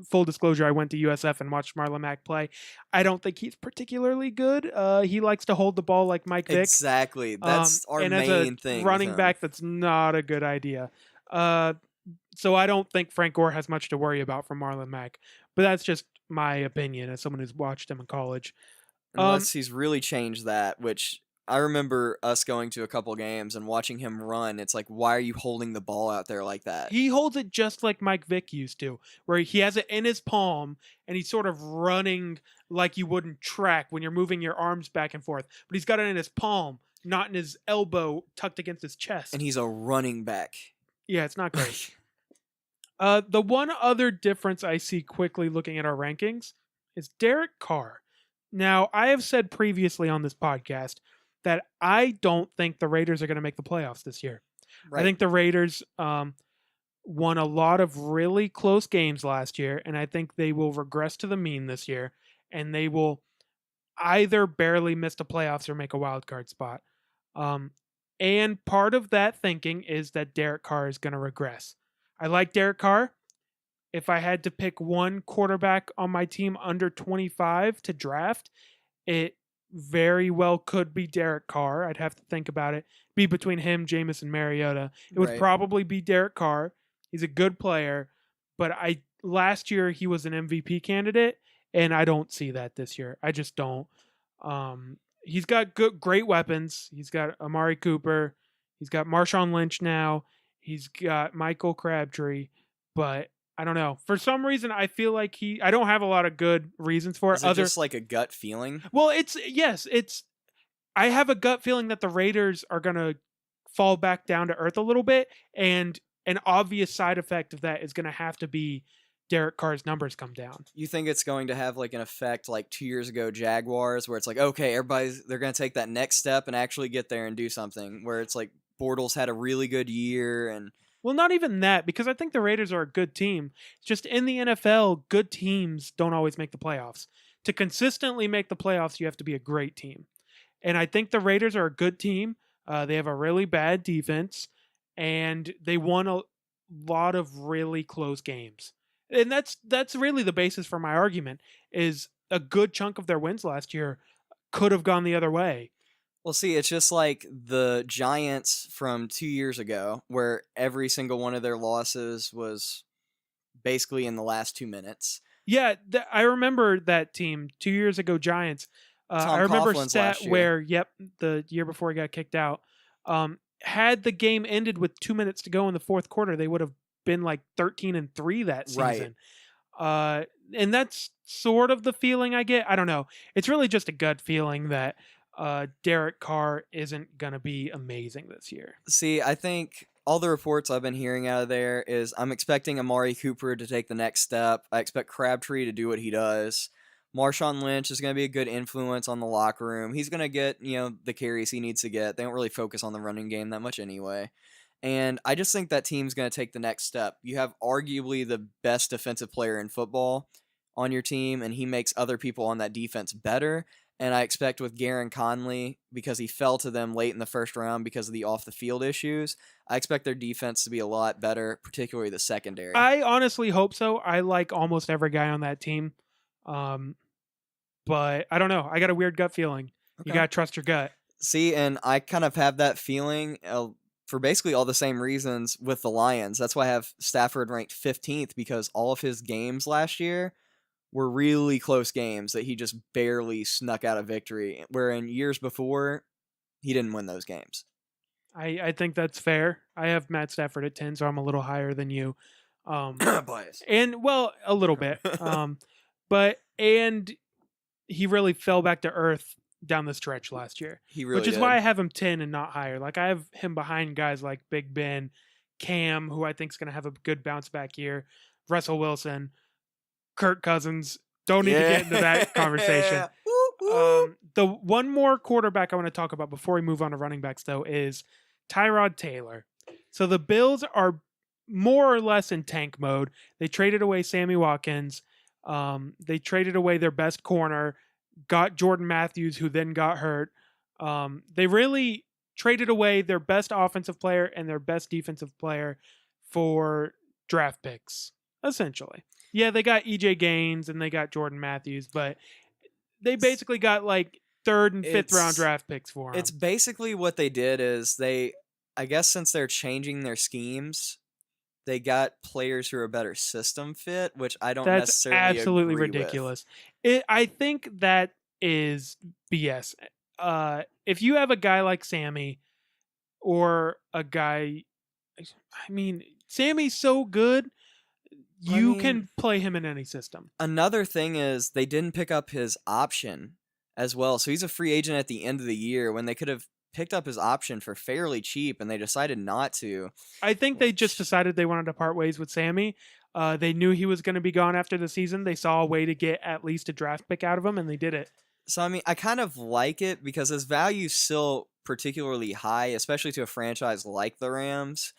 Speaker 2: full disclosure, I went to USF and watched Marlon Mack play. I don't think he's particularly good. He likes to hold the ball like Mike Vick.
Speaker 1: Exactly. That's our main thing.
Speaker 2: Running back, that's not a good idea. So I don't think Frank Gore has much to worry about from Marlon Mack. But that's just my opinion as someone who's watched him in college.
Speaker 1: Unless he's really changed that, which I remember us going to a couple games and watching him run. It's like, why are you holding the ball out there like that?
Speaker 2: He holds it just like Mike Vick used to, where he has it in his palm and he's sort of running like you wouldn't track when you're moving your arms back and forth. But he's got it in his palm, not in his elbow tucked against his chest.
Speaker 1: And he's a running back.
Speaker 2: Yeah, it's not great. The one other difference I see quickly looking at our rankings is Derek Carr. Now, I have said previously on this podcast that I don't think the Raiders are going to make the playoffs this year. Right. I think the Raiders won a lot of really close games last year, and I think they will regress to the mean this year, and they will either barely miss the playoffs or make a wild card spot. And part of that thinking is that Derek Carr is going to regress. I like Derek Carr. If I had to pick one quarterback on my team under 25 to draft, it very well could be Derek Carr. I'd have to think about it. Be between him, Jameis, and Mariota. It would probably be Derek Carr. He's a good player, but last year he was an MVP candidate, and I don't see that this year. I just don't. He's got great weapons. He's got Amari Cooper. He's got Marshawn Lynch now. He's got Michael Crabtree. but I don't know. For some reason, I feel like I don't have a lot of good reasons for it.
Speaker 1: Is it just like a gut feeling?
Speaker 2: Well, it's. I have a gut feeling that the Raiders are gonna fall back down to earth a little bit, and an obvious side effect of that is gonna have to be Derek Carr's numbers come down.
Speaker 1: You think it's going to have like an effect like 2 years ago Jaguars, where it's like, okay, they're going to take that next step and actually get there and do something, where it's like Bortles had a really good year and
Speaker 2: Well, not even that, because I think the Raiders are a good team. Just in the NFL, good teams don't always make the playoffs. To consistently make the playoffs, you have to be a great team. And I think the Raiders are a good team. They have a really bad defense, and they won a lot of really close games. And that's really the basis for my argument. Is a good chunk of their wins last year could have gone the other way.
Speaker 1: well, see, it's just like the Giants from 2 years ago, where every single one of their losses was basically in the last 2 minutes.
Speaker 2: Yeah, I remember that team 2 years ago, Giants. I
Speaker 1: Tom
Speaker 2: remember
Speaker 1: Coughlin's
Speaker 2: stat
Speaker 1: last year.
Speaker 2: where, the year before he got kicked out. Had the game ended with 2 minutes to go in the fourth quarter, they would have been like 13-3 that season.
Speaker 1: Right.
Speaker 2: And that's sort of the feeling I get. I don't know. It's really just a gut feeling that Derek Carr isn't going to be amazing this year.
Speaker 1: See, I think all the reports I've been hearing out of there is I'm expecting Amari Cooper to take the next step. I expect Crabtree to do what he does. Marshawn Lynch is going to be a good influence on the locker room. He's going to get, the carries he needs to get. They don't really focus on the running game that much anyway. And I just think that team's going to take the next step. You have arguably the best defensive player in football on your team, and he makes other people on that defense better. And I expect with Garen Conley, because he fell to them late in the first round because of the off-the-field issues, I expect their defense to be a lot better, particularly the secondary.
Speaker 2: I honestly hope so. I like almost every guy on that team. But I don't know. I got a weird gut feeling.
Speaker 1: Okay.
Speaker 2: You got to trust your gut.
Speaker 1: See, and I kind of have that feeling for basically all the same reasons with the Lions. That's why I have Stafford ranked 15th, because all of his games last year were really close games that he just barely snuck out a victory, where in years before, he didn't win those games.
Speaker 2: I think that's fair. I have Matt Stafford at 10, so I'm a little higher than you.
Speaker 1: Bias.
Speaker 2: And, well, a little bit. And he really fell back to earth down the stretch last year.
Speaker 1: He really
Speaker 2: Which is
Speaker 1: did.
Speaker 2: why I have him 10 and not higher. Like, I have him behind guys like Big Ben, Cam, who I think is going to have a good bounce back year, Russell Wilson, Kirk Cousins. Don't need to get into that conversation. The one more quarterback I want to talk about before we move on to running backs, though, is Tyrod Taylor. So the Bills are more or less in tank mode. They traded away Sammy Watkins. They traded away their best corner, got Jordan Matthews, who then got hurt. They really traded away their best offensive player and their best defensive player for draft picks, essentially. Yeah, they got EJ Gaines and they got Jordan Matthews, but they basically got like third and fifth round draft picks for him.
Speaker 1: It's basically what they did is I guess since they're changing their schemes, they got players who are a better system fit, which I don't necessarily
Speaker 2: absolutely
Speaker 1: agree
Speaker 2: ridiculous. I think that is BS. If you have a guy like Sammy or a guy, I mean, Sammy's so good, you can play him in any system.
Speaker 1: Another thing is they didn't pick up his option as well. So he's a free agent at the end of the year when they could have picked up his option for fairly cheap, and they decided not to.
Speaker 2: I think they just decided they wanted to part ways with Sammy. They knew he was going to be gone after the season. They saw a way to get at least a draft pick out of him, and they did it.
Speaker 1: So, I mean, I kind of like it because his value's still particularly high, especially to a franchise like the Rams.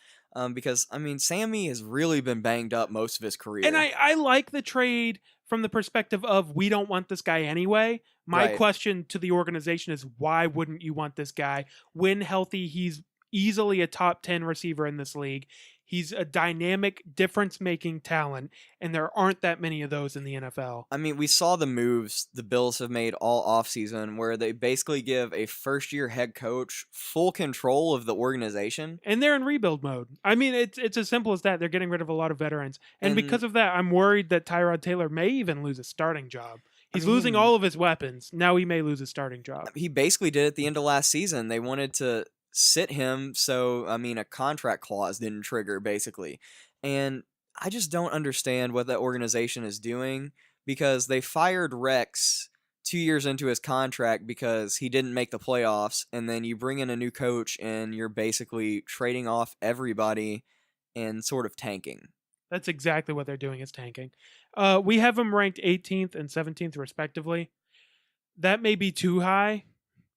Speaker 1: Because, I mean, Sammy has really been banged up most of his career.
Speaker 2: And I like the trade from the perspective of we don't want this guy anyway. My question to the organization is, why wouldn't you want this guy? When healthy, he's easily a top 10 receiver in this league. He's a dynamic, difference-making talent, and there aren't that many of those in the NFL.
Speaker 1: I mean, we saw the moves the Bills have made all offseason where they basically give a first-year head coach full control of the organization.
Speaker 2: And they're in rebuild mode. I mean, it's as simple as that. They're getting rid of a lot of veterans. And because of that, I'm worried that Tyrod Taylor may even lose a starting job. He's losing all of his weapons. Now he may lose his starting job.
Speaker 1: He basically did at the end of last season. They wanted to sit him, so, I mean, a contract clause didn't trigger, basically. And I just don't understand what that organization is doing because they fired Rex 2 years into his contract because he didn't make the playoffs, and then you bring in a new coach and you're basically trading off everybody and sort of tanking.
Speaker 2: That's exactly what they're doing is tanking. We have them ranked 18th and 17th respectively. That may be too high.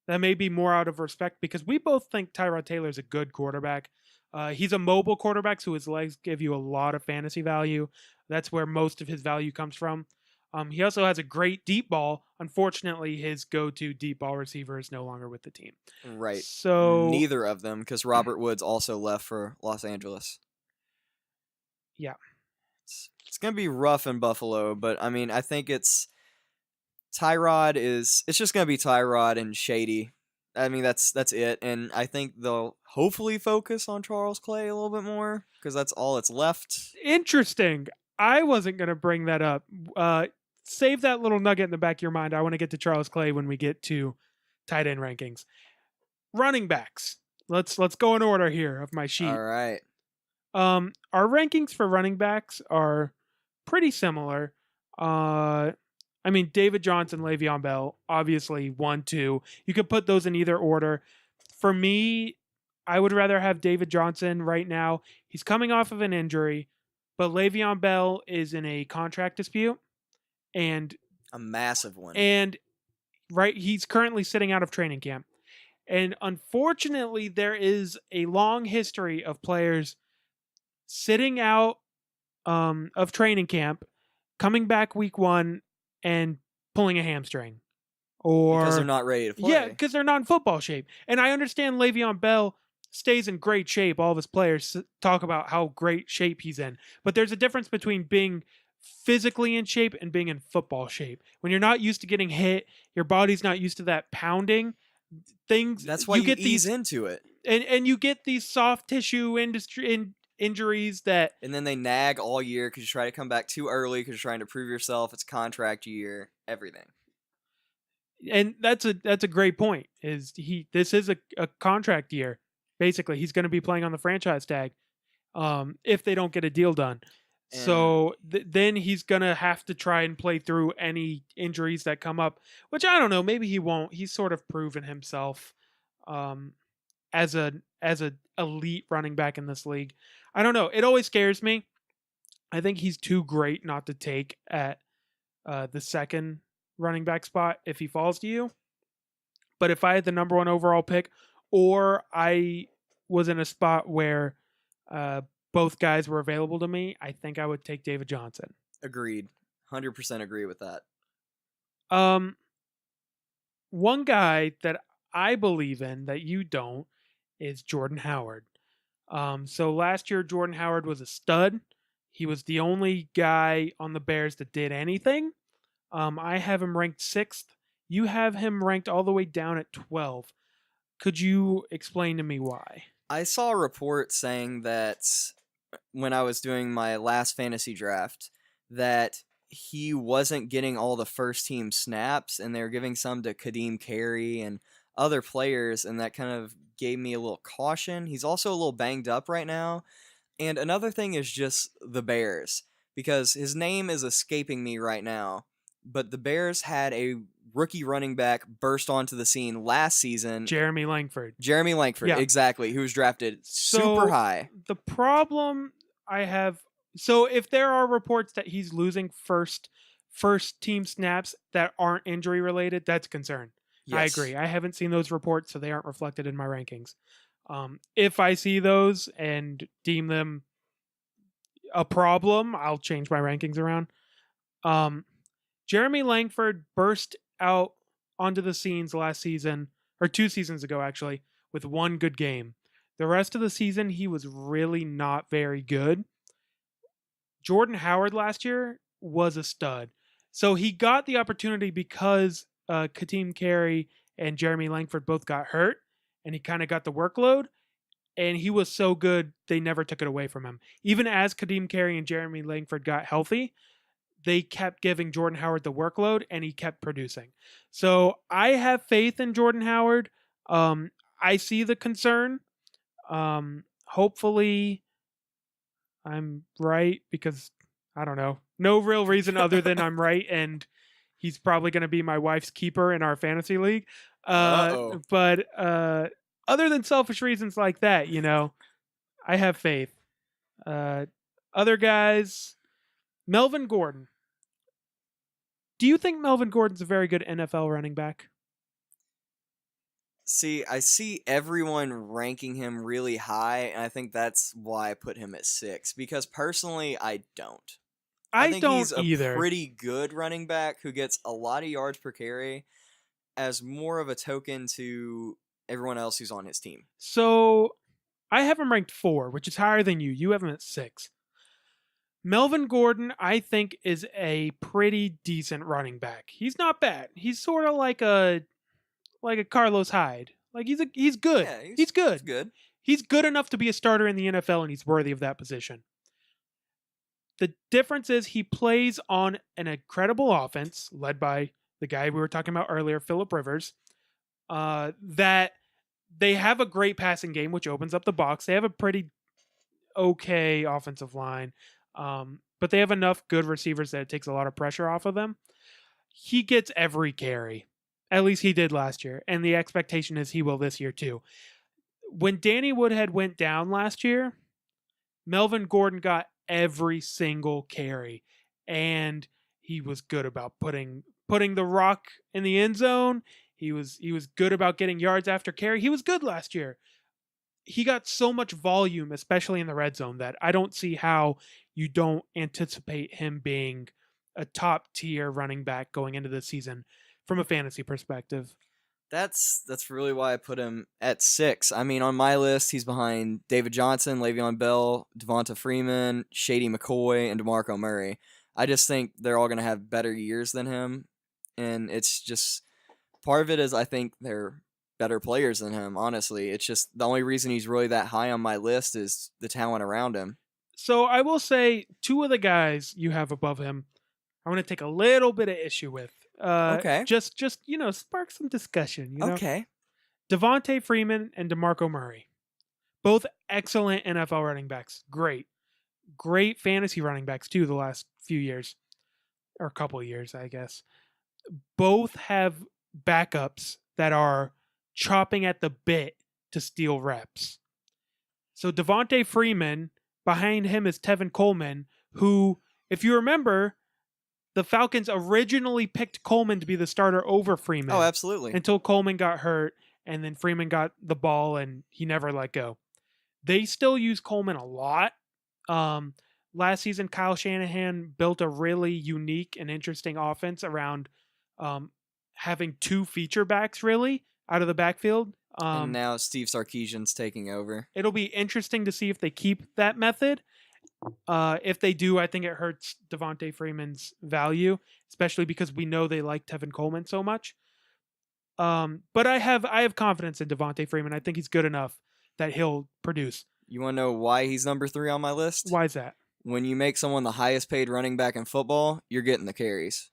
Speaker 2: That may be more out of respect because we both think Tyrod Taylor is a good quarterback. He's a mobile quarterback, so his legs give you a lot of fantasy value. That's where most of his value comes from. He also has a great deep ball. Unfortunately, his go-to deep ball receiver is no longer with the team.
Speaker 1: Right.
Speaker 2: So
Speaker 1: Neither of them, because Robert Woods also left for Los Angeles.
Speaker 2: yeah,
Speaker 1: It's going to be rough in Buffalo, but I mean, I think it's just going to be Tyrod and Shady. I mean, that's it, and I think they'll hopefully focus on Charles Clay a little bit more because that's all that's left.
Speaker 2: interesting. I wasn't going to bring that up. Save that little nugget in the back of your mind. I want to get to Charles Clay when we get to tight end rankings. Running backs. Let's go in order here of my sheet.
Speaker 1: All right.
Speaker 2: Our rankings for running backs are pretty similar. I mean, David Johnson, Le'Veon Bell, obviously 1, 2. You could put those in either order. For me, I would rather have David Johnson right now. He's coming off of an injury, but Le'Veon Bell is in a contract dispute, and
Speaker 1: A massive one.
Speaker 2: he's currently sitting out of training camp. And unfortunately, there is a long history of players sitting out of training camp, coming back week 1, and pulling a hamstring.
Speaker 1: Because they're not ready to play.
Speaker 2: Yeah, because they're not in football shape. And I understand Le'Veon Bell stays in great shape. All of his players talk about how great shape he's in. But there's a difference between being physically in shape and being in football shape. When you're not used to getting hit, your body's not used to that pounding.
Speaker 1: That's why you
Speaker 2: get
Speaker 1: ease
Speaker 2: these
Speaker 1: into it.
Speaker 2: and you get these soft tissue injuries that
Speaker 1: And then they nag all year because you try to come back too early because you're trying to prove yourself. It's contract year, everything.
Speaker 2: and that's a great point. This is a contract year. Basically, he's going to be playing on the franchise tag if they don't get a deal done. So then he's going to have to try and play through any injuries that come up, which I don't know. Maybe he won't. He's sort of proven himself as a elite running back in this league. I don't know. It always scares me. I think he's too great not to take at the second running back spot if he falls to you. But if I had the number 1 overall pick, or I was in a spot where both guys were available to me, I think I would take David Johnson.
Speaker 1: Agreed. 100% agree with that.
Speaker 2: One guy that I believe in that you don't is Jordan Howard. So last year, Jordan Howard was a stud. He was the only guy on the Bears that did anything. I have him ranked 6th. You have him ranked all the way down at 12. Could you explain to me why?
Speaker 1: I saw a report saying that when I was doing my last fantasy draft, that he wasn't getting all the first team snaps, and they were giving some to Kadeem Carey and other players, and that kind of gave me a little caution. He's also a little banged up right now. And another thing is just the Bears, because his name is escaping me right now, but the Bears had a rookie running back burst onto the scene last season.
Speaker 2: Jeremy Langford,
Speaker 1: yeah. Exactly, who was drafted super high.
Speaker 2: The problem I have, so if there are reports that he's losing first team snaps that aren't injury related, that's a concern. Yes. I agree. I haven't seen those reports, so they aren't reflected in my rankings. If I see those and deem them a problem, I'll change my rankings around. Jeremy Langford burst out onto the scenes last season, or 2 seasons ago actually, with 1 good game. The rest of the season, he was really not very good. Jordan Howard last year was a stud. So he got the opportunity because Kadeem Carey and Jeremy Langford both got hurt, and he kind of got the workload, and he was so good, they never took it away from him. Even as Kadeem Carey and Jeremy Langford got healthy, they kept giving Jordan Howard the workload, and he kept producing. So I have faith in Jordan Howard. I see the concern. Hopefully I'm right because I don't know. No real reason other than I'm right, and he's probably going to be my wife's keeper in our fantasy league.
Speaker 1: Uh-oh.
Speaker 2: But other than selfish reasons like that, I have faith. Uh, Other guys, Melvin Gordon. Do you think Melvin Gordon's a very good NFL running back?
Speaker 1: See, I see everyone ranking him really high, and I think that's why I put him at 6. Because personally, I don't. I
Speaker 2: I
Speaker 1: think
Speaker 2: don't
Speaker 1: he's a
Speaker 2: either.
Speaker 1: pretty good running back who gets a lot of yards per carry as more of a token to everyone else who's on his team.
Speaker 2: So I have him ranked 4, which is higher than you. You have him at 6. Melvin Gordon, I think, is a pretty decent running back. He's not bad. He's sort of like a Carlos Hyde. Like he's good.
Speaker 1: Yeah,
Speaker 2: He's
Speaker 1: he's
Speaker 2: good.
Speaker 1: good.
Speaker 2: He's good enough to be a starter in the NFL, and he's worthy of that position. The difference is he plays on an incredible offense led by the guy we were talking about earlier, Phillip Rivers. That they have a great passing game, which opens up the box. They have a pretty okay offensive line, but they have enough good receivers that it takes a lot of pressure off of them. He gets every carry. At least he did last year, and the expectation is he will this year too. When Danny Woodhead went down last year, Melvin Gordon got every single carry, and he was good about putting the rock in the end zone. He was good about getting yards after carry. He was good last year. He got so much volume, especially in the red zone, that I don't see how you don't anticipate him being a top tier running back going into the season from a fantasy perspective.
Speaker 1: That's really why I put him at 6. I mean, on my list, he's behind David Johnson, Le'Veon Bell, Devonta Freeman, Shady McCoy, and DeMarco Murray. I just think they're all going to have better years than him, and it's just part of it is I think they're better players than him, honestly. It's just the only reason he's really that high on my list is the talent around him.
Speaker 2: So I will say 2 of the guys you have above him, I want to take a little bit of issue with.
Speaker 1: Okay.
Speaker 2: Just spark some discussion.
Speaker 1: Okay.
Speaker 2: Devontae Freeman and DeMarco Murray, both excellent NFL running backs. Great fantasy running backs too. The last few years, or a couple of years, I guess. Both have backups that are chopping at the bit to steal reps. So Devontae Freeman, behind him is Tevin Coleman, who, if you remember, the Falcons originally picked Coleman to be the starter over Freeman.
Speaker 1: Oh, absolutely.
Speaker 2: Until Coleman got hurt, and then Freeman got the ball, and he never let go. They still use Coleman a lot. Last season, Kyle Shanahan built a really unique and interesting offense around having 2 feature backs, really, out of the backfield.
Speaker 1: And now Steve Sarkisian's taking over.
Speaker 2: It'll be interesting to see if they keep that method. If they do, I think it hurts Devontae Freeman's value, especially because we know they like Tevin Coleman so much. But I have confidence in Devontae Freeman. I think he's good enough that he'll produce.
Speaker 1: You want to know why he's number 3 on my list?
Speaker 2: Why is that?
Speaker 1: When you make someone the highest paid running back in football, you're getting the carries.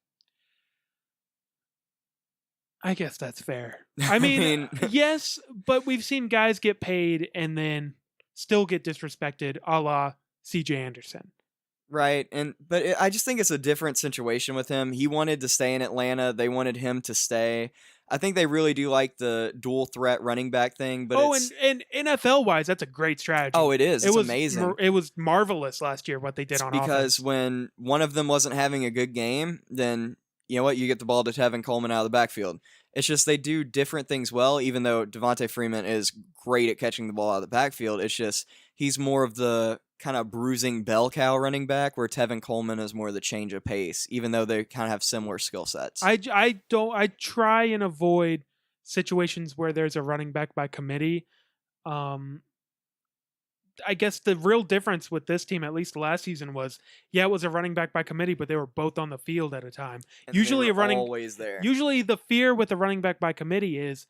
Speaker 2: I guess that's fair. I mean, yes, but we've seen guys get paid and then still get disrespected, a la CJ Anderson.
Speaker 1: Right, I just think it's a different situation with him. He wanted to stay in Atlanta. They wanted him to stay. I think they really do like the dual threat running back thing. But
Speaker 2: and NFL wise, that's a great strategy.
Speaker 1: Oh, it is. It's amazing.
Speaker 2: It was marvelous last year what they did on offense.
Speaker 1: Because when one of them wasn't having a good game, then you know what? You get the ball to Tevin Coleman out of the backfield. It's just they do different things well, even though Devontae Freeman is great at catching the ball out of the backfield. It's just he's more of the kind of bruising bell cow running back, where Tevin Coleman is more the change of pace, even though they kind of have similar skill sets.
Speaker 2: I try and avoid situations where there's a running back by committee. I guess the real difference with this team, at least last season, was it was a running back by committee, but they were both on the field at a time.
Speaker 1: And usually the fear with a running back by committee is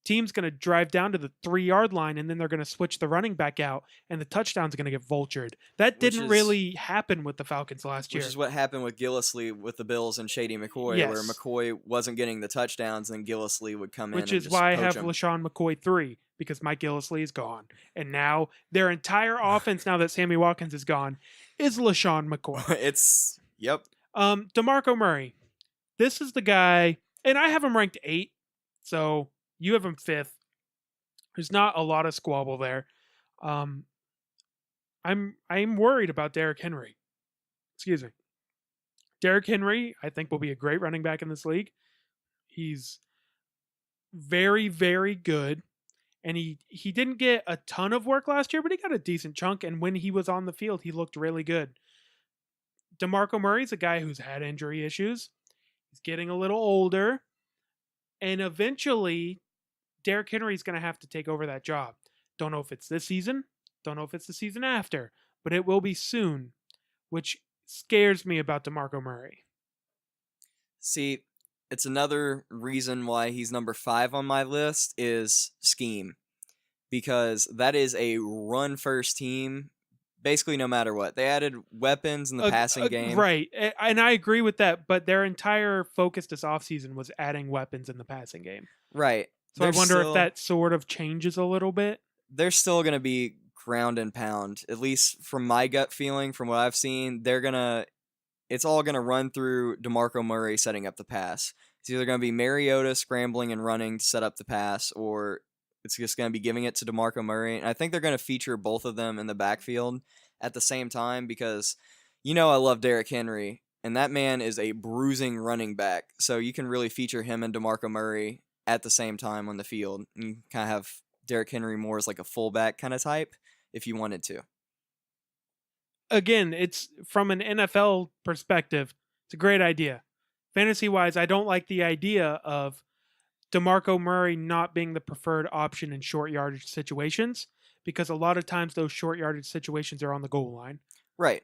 Speaker 2: team's going to drive down to the 3-yard line, and then they're going to switch the running back out, and the touchdown's going to get vultured. That didn't really happen with the Falcons last year.
Speaker 1: Which is what happened with Gillislee with the Bills and Shady McCoy,
Speaker 2: Yes.
Speaker 1: where McCoy wasn't getting the touchdowns, and Gillislee would come in.
Speaker 2: Which
Speaker 1: and
Speaker 2: is
Speaker 1: just
Speaker 2: why I
Speaker 1: poach
Speaker 2: have
Speaker 1: him.
Speaker 2: LaShawn McCoy 3, because Mike Gillislee is gone. And now their entire offense, now that Sammy Watkins is gone, is LaShawn McCoy.
Speaker 1: Yep.
Speaker 2: DeMarco Murray. This is the guy, and I have him ranked 8, so you have him 5th. There's not a lot of squabble there. I'm worried about Derrick Henry. Excuse me. Derrick Henry, I think, will be a great running back in this league. He's very, very good. And he didn't get a ton of work last year, but he got a decent chunk. And when he was on the field, he looked really good. DeMarco Murray's a guy who's had injury issues. He's getting a little older. And eventually, Derrick Henry's going to have to take over that job. Don't know if it's this season. Don't know if it's the season after. But it will be soon, which scares me about DeMarco Murray.
Speaker 1: See, it's another reason why he's number 5 on my list is scheme. Because that is a run-first team, basically no matter what. They added weapons in the passing game.
Speaker 2: Right, and I agree with that, but their entire focus this offseason was adding weapons in the passing game.
Speaker 1: Right.
Speaker 2: So I wonder if that sort of changes a little bit.
Speaker 1: They're still going to be ground and pound, at least from my gut feeling, from what I've seen. It's all going to run through DeMarco Murray setting up the pass. It's either going to be Mariota scrambling and running to set up the pass, or it's just going to be giving it to DeMarco Murray. And I think they're going to feature both of them in the backfield at the same time because, I love Derrick Henry, and that man is a bruising running back. So you can really feature him and DeMarco Murray at the same time on the field. And you kind of have Derrick Henry more as like a fullback kind of type if you wanted to.
Speaker 2: Again, it's from an NFL perspective, it's a great idea. Fantasy-wise, I don't like the idea of DeMarco Murray not being the preferred option in short yardage situations because a lot of times those short yardage situations are on the goal line.
Speaker 1: Right.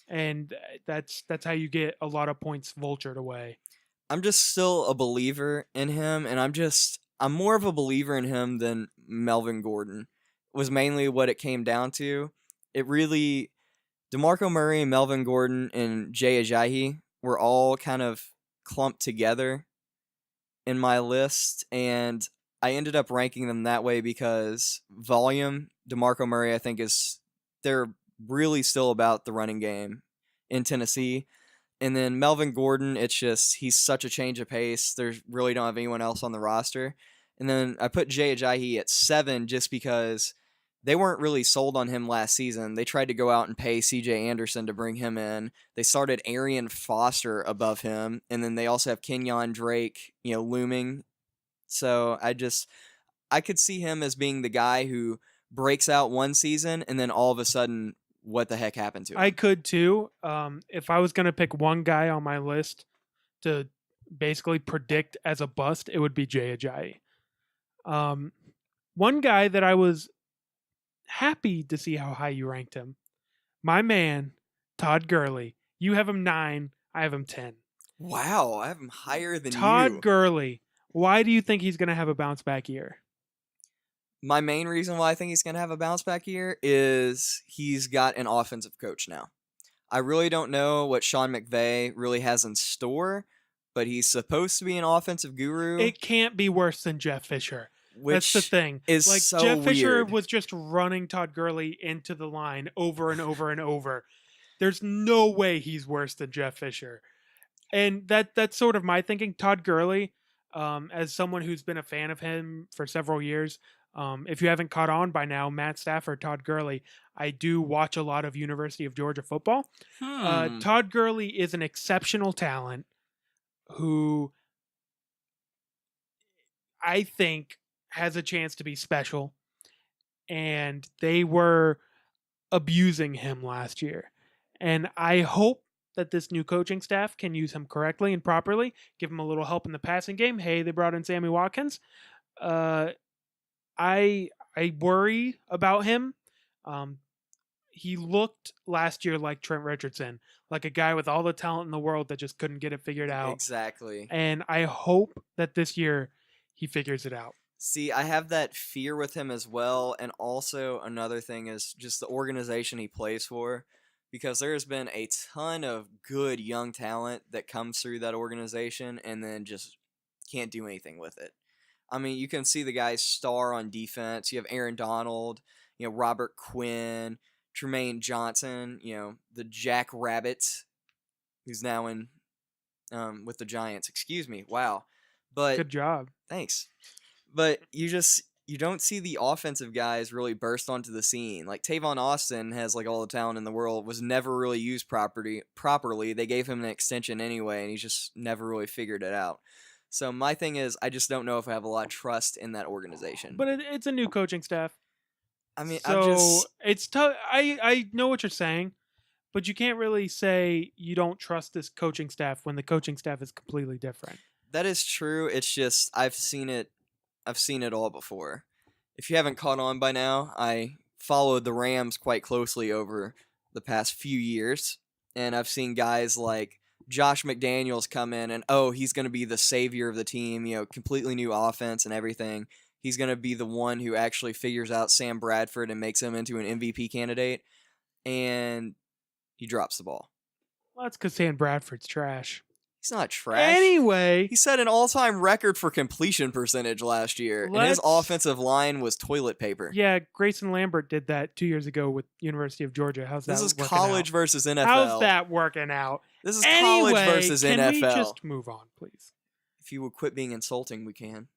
Speaker 2: And that's how you get a lot of points vultured away.
Speaker 1: I'm just still a believer in him, and I'm more of a believer in him than Melvin Gordon was mainly what it came down to. It really, DeMarco Murray, Melvin Gordon, and Jay Ajayi were all kind of clumped together in my list, and I ended up ranking them that way because volume, DeMarco Murray, I think they're really still about the running game in Tennessee. And then Melvin Gordon, it's just, he's such a change of pace. There's really don't have anyone else on the roster. And then I put Jay Ajayi at 7 just because they weren't really sold on him last season. They tried to go out and pay C.J. Anderson to bring him in. They started Arian Foster above him. And then they also have Kenyon Drake, looming. So I could see him as being the guy who breaks out one season and then all of a sudden, what the heck happened to him?
Speaker 2: I could too. If I was going to pick one guy on my list to basically predict as a bust, it would be Jay Ajayi. One guy that I was happy to see how high you ranked him, my man, Todd Gurley. You have him 9, I have him 10.
Speaker 1: Wow, I have him higher than
Speaker 2: Todd
Speaker 1: you.
Speaker 2: Gurley. Why do you think he's going to have a bounce back year?
Speaker 1: My main reason why I think he's going to have a bounce back year is he's got an offensive coach now. I really don't know what Sean McVay really has in store, but he's supposed to be an offensive guru.
Speaker 2: It can't be worse than Jeff Fisher. That's the thing.
Speaker 1: Is
Speaker 2: like
Speaker 1: so
Speaker 2: Jeff Fisher
Speaker 1: weird.
Speaker 2: was just running Todd Gurley into the line over and over and over. There's no way he's worse than Jeff Fisher. And that's sort of my thinking. Todd Gurley, as someone who's been a fan of him for several years, if you haven't caught on by now, Matt Stafford, Todd Gurley, I do watch a lot of University of Georgia football. Todd Gurley is an exceptional talent who I think has a chance to be special, and they were abusing him last year. And I hope that this new coaching staff can use him correctly and properly, give him a little help in the passing game. Hey, they brought in Sammy Watkins. I worry about him. He looked last year like Trent Richardson, like a guy with all the talent in the world that just couldn't get it figured out.
Speaker 1: Exactly.
Speaker 2: And I hope that this year he figures it out.
Speaker 1: See, I have that fear with him as well, and also another thing is just the organization he plays for, because there's been a ton of good young talent that comes through that organization and then just can't do anything with it. I mean, you can see the guys star on defense. You have Aaron Donald, Robert Quinn, Tremaine Johnson, the Jack Rabbit, who's now in with the Giants. Excuse me. Wow. But
Speaker 2: Good job.
Speaker 1: thanks. But you don't see the offensive guys really burst onto the scene. Like Tavon Austin has like all the talent in the world, was never really used properly. They gave him an extension anyway, and he's just never really figured it out. So my thing is, I just don't know if I have a lot of trust in that organization.
Speaker 2: But it's a new coaching staff.
Speaker 1: I mean,
Speaker 2: so it's tough. I know what you're saying, but you can't really say you don't trust this coaching staff when the coaching staff is completely different.
Speaker 1: That is true. It's just I've seen it all before. If you haven't caught on by now, I followed the Rams quite closely over the past few years, and I've seen guys like Josh McDaniels come in and he's going to be the savior of the team, completely new offense and everything. He's going to be the one who actually figures out Sam Bradford and makes him into an MVP candidate, and he drops the ball.
Speaker 2: Well, that's because Sam Bradford's trash.
Speaker 1: He's not trash.
Speaker 2: Anyway,
Speaker 1: he set an all-time record for completion percentage last year, and his offensive line was toilet paper.
Speaker 2: Yeah, Grayson Lambert did that 2 years ago with University of Georgia. How's that?
Speaker 1: This is college versus NFL.
Speaker 2: How's that working out?
Speaker 1: This is college versus NFL.
Speaker 2: Can we just move on, please?
Speaker 1: If you would quit being insulting, we can.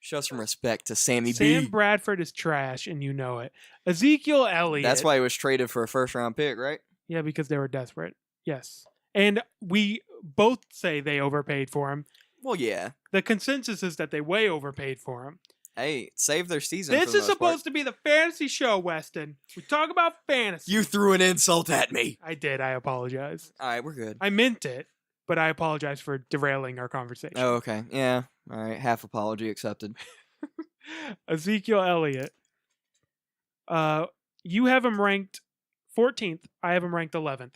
Speaker 1: Show some respect to Sammy B.
Speaker 2: Sam Bradford is trash, and you know it. Ezekiel Elliott.
Speaker 1: That's why he was traded for a first-round pick, right?
Speaker 2: Yeah, because they were desperate. Yes. And we both say they overpaid for him.
Speaker 1: Well, yeah.
Speaker 2: The consensus is that they way overpaid for him.
Speaker 1: Hey, save their season.
Speaker 2: This is supposed to be the fantasy show, Weston. We talk about fantasy.
Speaker 1: You threw an insult at me.
Speaker 2: I did. I apologize.
Speaker 1: All right, we're good.
Speaker 2: I meant it, but I apologize for derailing our conversation.
Speaker 1: Oh, okay. Yeah. All right. Half apology accepted.
Speaker 2: Ezekiel Elliott. You have him ranked 14th. I have him ranked 11th.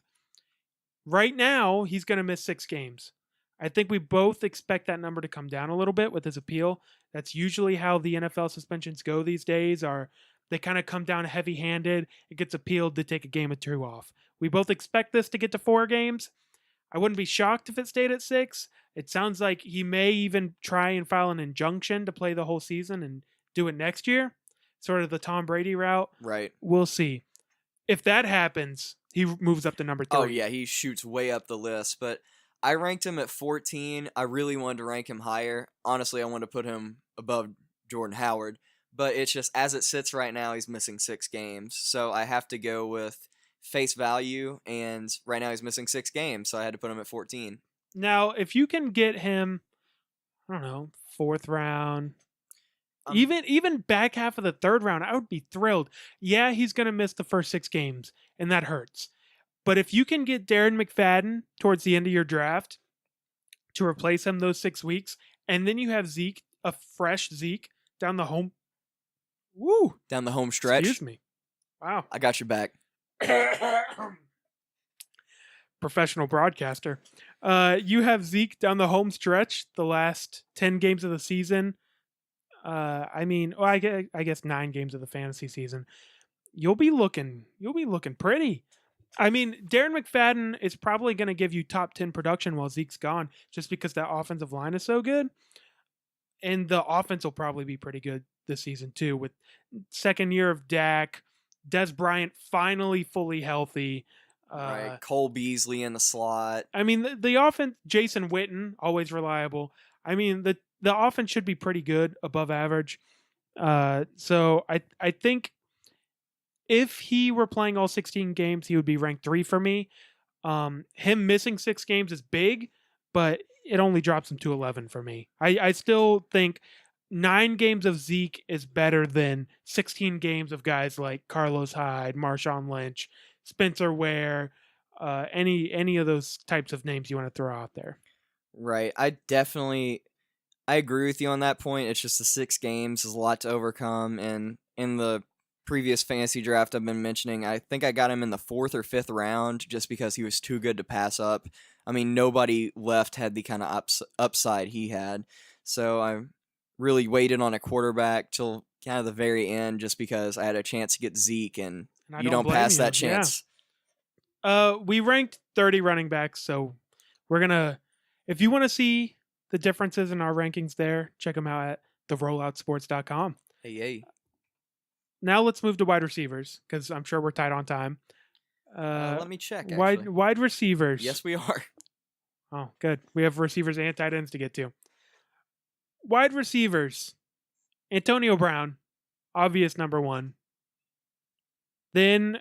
Speaker 2: Right now, he's going to miss 6 games. I think we both expect that number to come down a little bit with his appeal. That's usually how the NFL suspensions go these days. They kind of come down heavy-handed. It gets appealed to take a game or 2 off. We both expect this to get to 4 games. I wouldn't be shocked if it stayed at 6. It sounds like he may even try and file an injunction to play the whole season and do it next year. Sort of the Tom Brady route.
Speaker 1: Right.
Speaker 2: We'll see. If that happens, he moves up to number 3.
Speaker 1: Oh, yeah, he shoots way up the list. But I ranked him at 14. I really wanted to rank him higher. Honestly, I wanted to put him above Jordan Howard. But it's just, as it sits right now, he's missing 6 games. So I have to go with face value, and right now he's missing 6 games, so I had to put him at 14.
Speaker 2: Now, if you can get him, I don't know, 4th round, even back half of the 3rd round, I would be thrilled. Yeah, he's going to miss the first 6 games, and that hurts. But if you can get Darren McFadden towards the end of your draft to replace him those 6 weeks, and then you have Zeke, a fresh Zeke, down the home stretch. Excuse me. Wow.
Speaker 1: I got your back.
Speaker 2: Professional broadcaster. You have Zeke down the home stretch, the last 10 games of the season. I guess 9 games of the fantasy season. You'll be looking pretty. I mean, Darren McFadden is probably going to give you top 10 production while Zeke's gone, just because that offensive line is so good. And the offense will probably be pretty good this season too, with second year of Dak, Des Bryant finally fully healthy.
Speaker 1: Right, Cole Beasley in the slot.
Speaker 2: I mean, the offense, Jason Witten, always reliable. I mean, the offense should be pretty good, above average. So I think if he were playing all 16 games, he would be ranked 3 for me. Him missing 6 games is big, but it only drops him to 11 for me. I still think 9 games of Zeke is better than 16 games of guys like Carlos Hyde, Marshawn Lynch, Spencer Ware, any of those types of names you want to throw out there.
Speaker 1: Right. I agree with you on that point. It's just the 6 games is a lot to overcome. And in the previous fantasy draft I've been mentioning, I think I got him in the 4th or 5th round just because he was too good to pass up. I mean, nobody left had the kind of upside he had. So really waited on a quarterback till kind of the very end just because I had a chance to get Zeke, and
Speaker 2: And I
Speaker 1: you
Speaker 2: don't
Speaker 1: don't
Speaker 2: blame
Speaker 1: pass
Speaker 2: you.
Speaker 1: that chance.
Speaker 2: We ranked 30 running backs, so we're gonna. If you want to see the differences in our rankings, there, check them out at therolloutsports.com.
Speaker 1: Hey.
Speaker 2: Now let's move to wide receivers because I'm sure we're tight on time.
Speaker 1: Let me check, actually.
Speaker 2: Wide receivers.
Speaker 1: Yes, we are.
Speaker 2: Oh, good. We have receivers and tight ends to get to. Wide receivers. Antonio Brown, obvious number one. Then,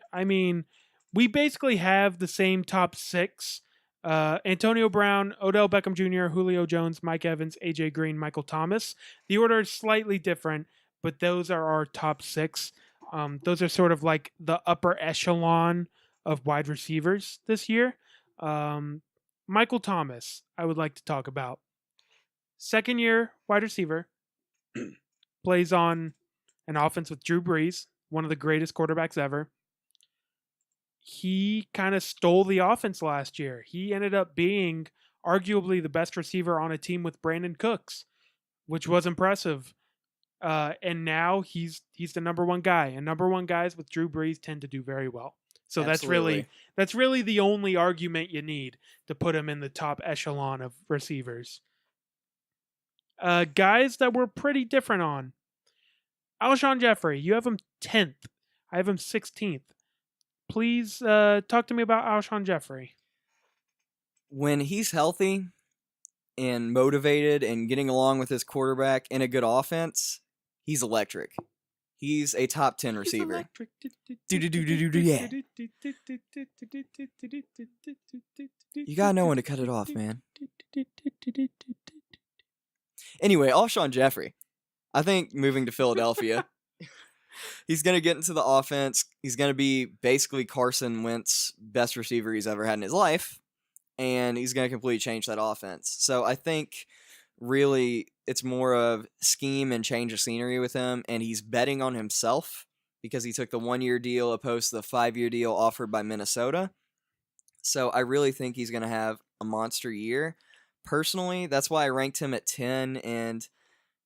Speaker 2: we basically have the same top six. Antonio Brown, Odell Beckham Jr., Julio Jones, Mike Evans, AJ Green, Michael Thomas. The order is slightly different, but those are our top six. Those are sort of like the upper echelon of wide receivers this year. Michael Thomas, I would like to talk about. Second year wide receiver, plays on an offense with Drew Brees, one of the greatest quarterbacks ever. He kind of stole the offense last year. He ended up being arguably the best receiver on a team with Brandon Cooks, which was impressive. And now he's the number one guy. And number one guys with Drew Brees tend to do very well. So
Speaker 1: Absolutely.
Speaker 2: that's really the only argument you need to put him in the top echelon of receivers. Guys that we're pretty different on. Alshon Jeffrey, you have him 10th. I have him 16th. Please talk to me about Alshon Jeffrey.
Speaker 1: When he's healthy and motivated and getting along with his quarterback in a good offense, he's electric. He's a top 10 receiver. Yeah. You gotta know when to cut it off, man. Anyway, Alshon Jeffrey. I think moving to Philadelphia, he's going to get into the offense. He's going to be basically Carson Wentz's best receiver he's ever had in his life, and he's going to completely change that offense. So I think really it's more of scheme and change of scenery with him, and he's betting on himself because he took the 1-year deal opposed to the 5-year deal offered by Minnesota. So I really think he's going to have a monster year. Personally, that's why I ranked him at 10, and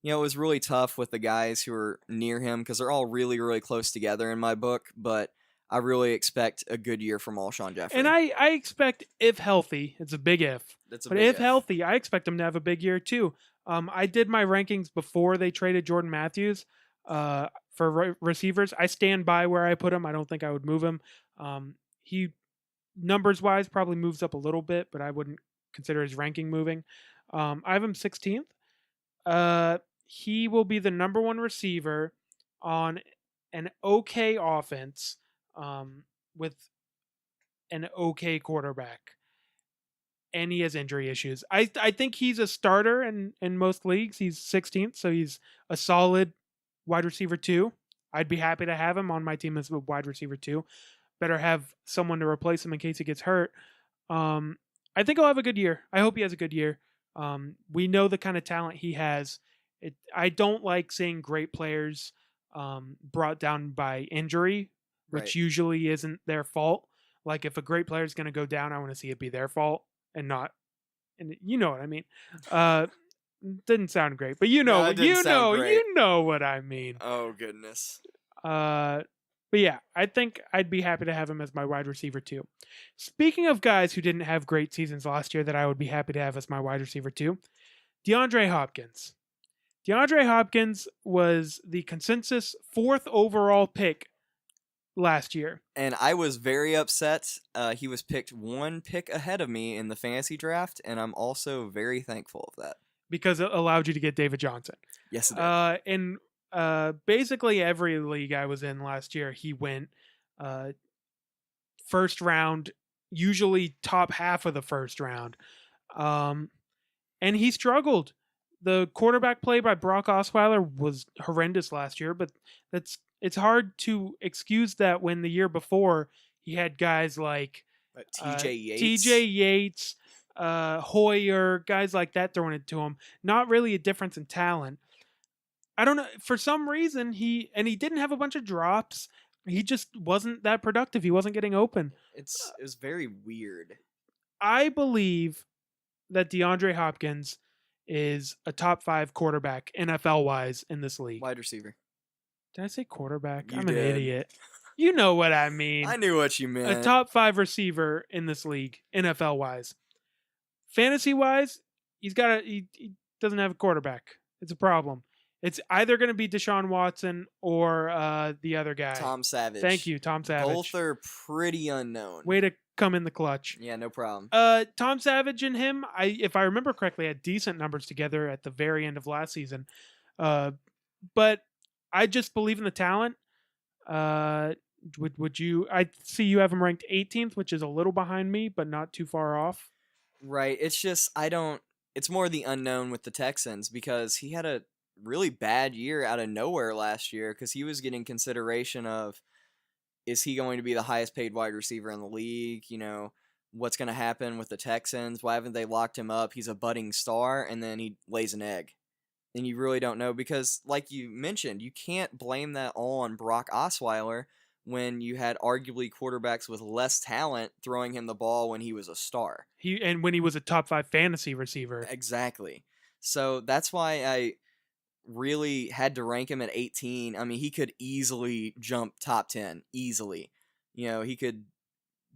Speaker 1: it was really tough with the guys who are near him because they're all really, really close together in my book, but I really expect a good year from Alshon Jeffrey.
Speaker 2: And I expect, if healthy, it's a big if. But if healthy, I expect him to have a big year too. I did my rankings before they traded Jordan Matthews for receivers. I stand by where I put him. I don't think I would move him. He, numbers-wise, probably moves up a little bit, but I wouldn't consider his ranking moving. I have him 16th. He will be the number one receiver on an okay offense with an okay quarterback. And he has injury issues. I think he's a starter in most leagues. He's 16th, so he's a solid wide receiver 2. I'd be happy to have him on my team as a wide receiver 2. Better have someone to replace him in case he gets hurt. I think he'll have a good year. I hope he has a good year. We know the kind of talent he has. I don't like seeing great players brought down by injury, which usually isn't their fault. Like if a great player is going to go down, I want to see it be their fault and not. And you know what I mean. Didn't sound great, but you know what I mean.
Speaker 1: Oh goodness.
Speaker 2: But yeah, I think I'd be happy to have him as my wide receiver 2. Speaking of guys who didn't have great seasons last year that I would be happy to have as my wide receiver 2, DeAndre Hopkins. DeAndre Hopkins was the consensus 4th overall pick last year.
Speaker 1: And I was very upset. He was picked 1 pick ahead of me in the fantasy draft, and I'm also very thankful of that.
Speaker 2: Because it allowed you to get David Johnson.
Speaker 1: Yes, it did.
Speaker 2: In basically every league I was in last year, he went first round, usually top half of the first round. And he struggled. The quarterback play by Brock Osweiler was horrendous last year, but it's hard to excuse that when the year before he had guys like TJ Yates, Hoyer, guys like that throwing it to him. Not really a difference in talent. I don't know. For some reason, he didn't have a bunch of drops. He just wasn't that productive. He wasn't getting open.
Speaker 1: It was very weird.
Speaker 2: I believe that DeAndre Hopkins is a top 5 quarterback NFL wise in this league.
Speaker 1: Wide receiver.
Speaker 2: Did I say quarterback?
Speaker 1: You
Speaker 2: I'm an
Speaker 1: did.
Speaker 2: idiot. You know what I mean.
Speaker 1: I knew what you
Speaker 2: A
Speaker 1: meant.
Speaker 2: top 5 receiver in this league, NFL wise. Fantasy wise, he doesn't have a quarterback. It's a problem. It's either going to be Deshaun Watson or the other guy.
Speaker 1: Tom Savage.
Speaker 2: Thank you, Tom Savage.
Speaker 1: Both are pretty unknown.
Speaker 2: Way to come in the clutch.
Speaker 1: Yeah, no problem.
Speaker 2: Tom Savage and him, if I remember correctly, had decent numbers together at the very end of last season. But I just believe in the talent. Would you? I see you have him ranked 18th, which is a little behind me, but not too far off.
Speaker 1: Right. It's just it's more the unknown with the Texans because he had a really bad year out of nowhere last year because he was getting consideration of, is he going to be the highest paid wide receiver in the league? You know, what's going to happen with the Texans? Why haven't they locked him up? He's a budding star, and then he lays an egg. And you really don't know because, like you mentioned, you can't blame that all on Brock Osweiler when you had arguably quarterbacks with less talent throwing him the ball when he was a star.
Speaker 2: When he was a top 5 fantasy receiver.
Speaker 1: Exactly. So that's why I really had to rank him at 18. I mean, he could easily jump top 10. Easily. You know, he could